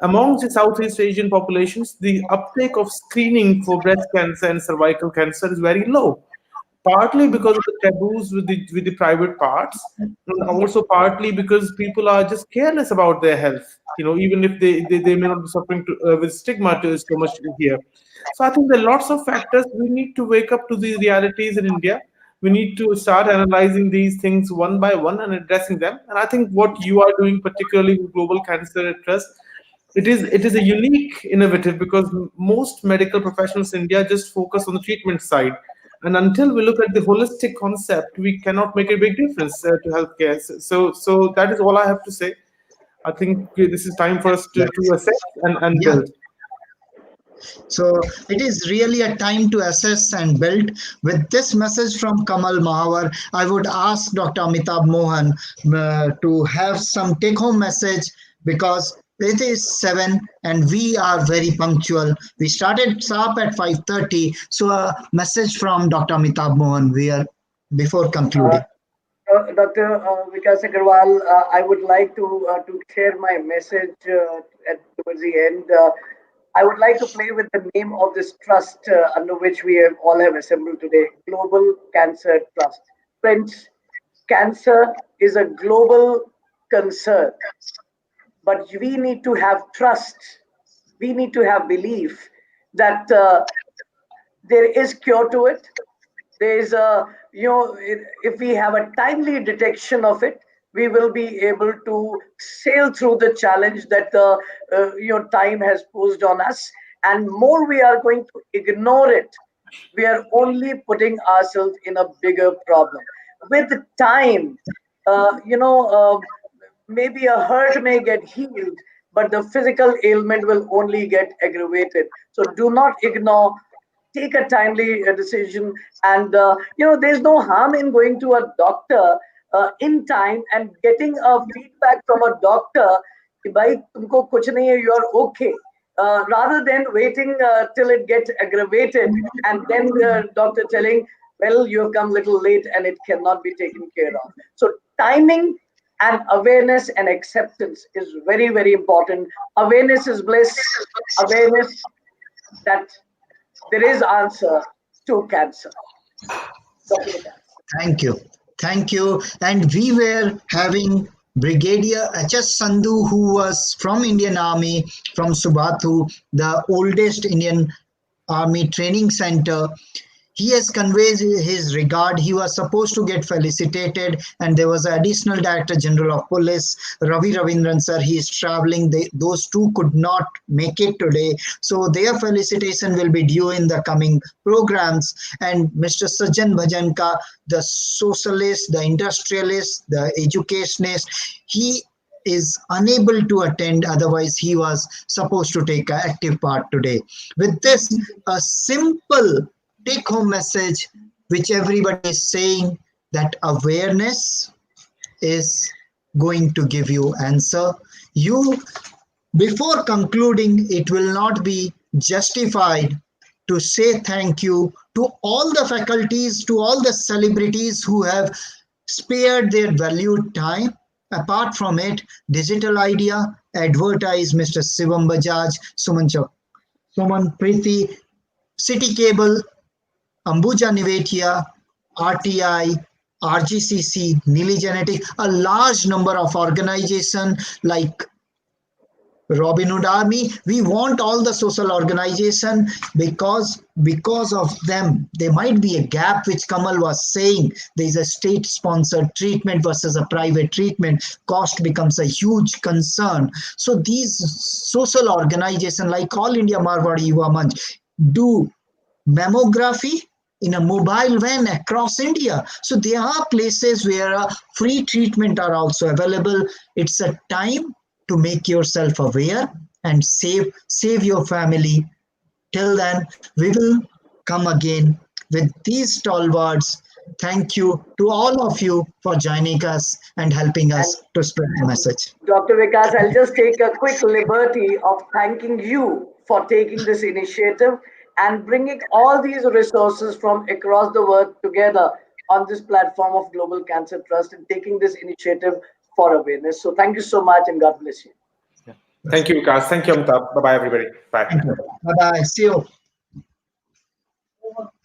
among the Southeast Asian populations, the uptake of screening for breast cancer and cervical cancer is very low, partly because of the taboos with the private parts, and also partly because people are just careless about their health. Even if they may not be suffering with stigma to so much here. So I think there are lots of factors. We need to wake up to these realities in India. We need to start analyzing these things one by one and addressing them. And I think what you are doing, particularly with Global Cancer Trust, it is a unique innovative, because most medical professionals in India just focus on the treatment side, and until we look at the holistic concept, we cannot make a big difference to healthcare. So that is all I have to say. I think this is time for us to assess and Yeah. build. So it is really a time to assess and build. With this message from Kamal Mahawar, I would ask Dr. Amitabh Mohan to have some take-home message, because it is 7 and we are very punctual. We started sharp at 5:30. So a message from Dr. Amitabh Mohan we are before concluding. Dr. Vikas Agarwal, I would like to share my message towards the end. I would like to play with the name of this trust under which we have all have assembled today, Global Cancer Trust. Friends, cancer is a global concern, but we need to have trust. We need to have belief that there is cure to it. There is a, if we have a timely detection of it, we will be able to sail through the challenge that the time has posed on us. And more we are going to ignore it, we are only putting ourselves in a bigger problem. With time, maybe a hurt may get healed, but the physical ailment will only get aggravated. So do not ignore. Take a timely decision, and there's no harm in going to a doctor in time and getting a feedback from a doctor. कि भाई तुमको कुछ नहीं है, you are okay. Rather than waiting till it gets aggravated and then the doctor telling, well, you have come a little late and it cannot be taken care of. So timing and awareness and acceptance is very, very important. Awareness is bliss. Awareness that there is answer to cancer. Thank you. Thank you. And we were having Brigadier H.S. Sandhu, who was from Indian Army, from Subathu, the oldest Indian Army training center. He has conveyed his regard. He was supposed to get felicitated, and there was an additional Director General of Police, Ravi Ravindran sir. He is traveling. Those two could not make it today, so their felicitation will be due in the coming programs. And Mr. Sajjan Bhajanka, the socialist, the industrialist, the educationist, he is unable to attend, otherwise he was supposed to take an active part today. With this, a simple take-home message which everybody is saying, that awareness is going to give you answer. You, before concluding, it will not be justified to say thank you to all the faculties, to all the celebrities who have spared their valued time. Apart from it, Digital Idea advertise Mr. Shivam Bajaj, Suman Preeti, City Cable, Ambuja Nivetia, RTI, RGCC, Nili Genetic, a large number of organizations like Robin Hood Army. We want all the social organization because of them there might be a gap, which Kamal was saying. There is a state sponsored treatment versus a private treatment. Cost becomes a huge concern. So these social organizations like All India Marwadi Yuva Manch do mammography in a mobile van across India. So there are places where free treatment are also available. It's a time to make yourself aware and save your family. Till then, we will come again with these stalwarts. Thank you to all of you for joining us and helping us to spread the message. Dr. Vikas, I'll just take a quick liberty of thanking you for taking this initiative and bringing all these resources from across the world together on this platform of Global Cancer Trust and taking this initiative for awareness. So thank you so much and God bless you. Thank you, Vikas. Thank you, Amitabh. Bye-bye, everybody. Bye. Bye-bye. See you.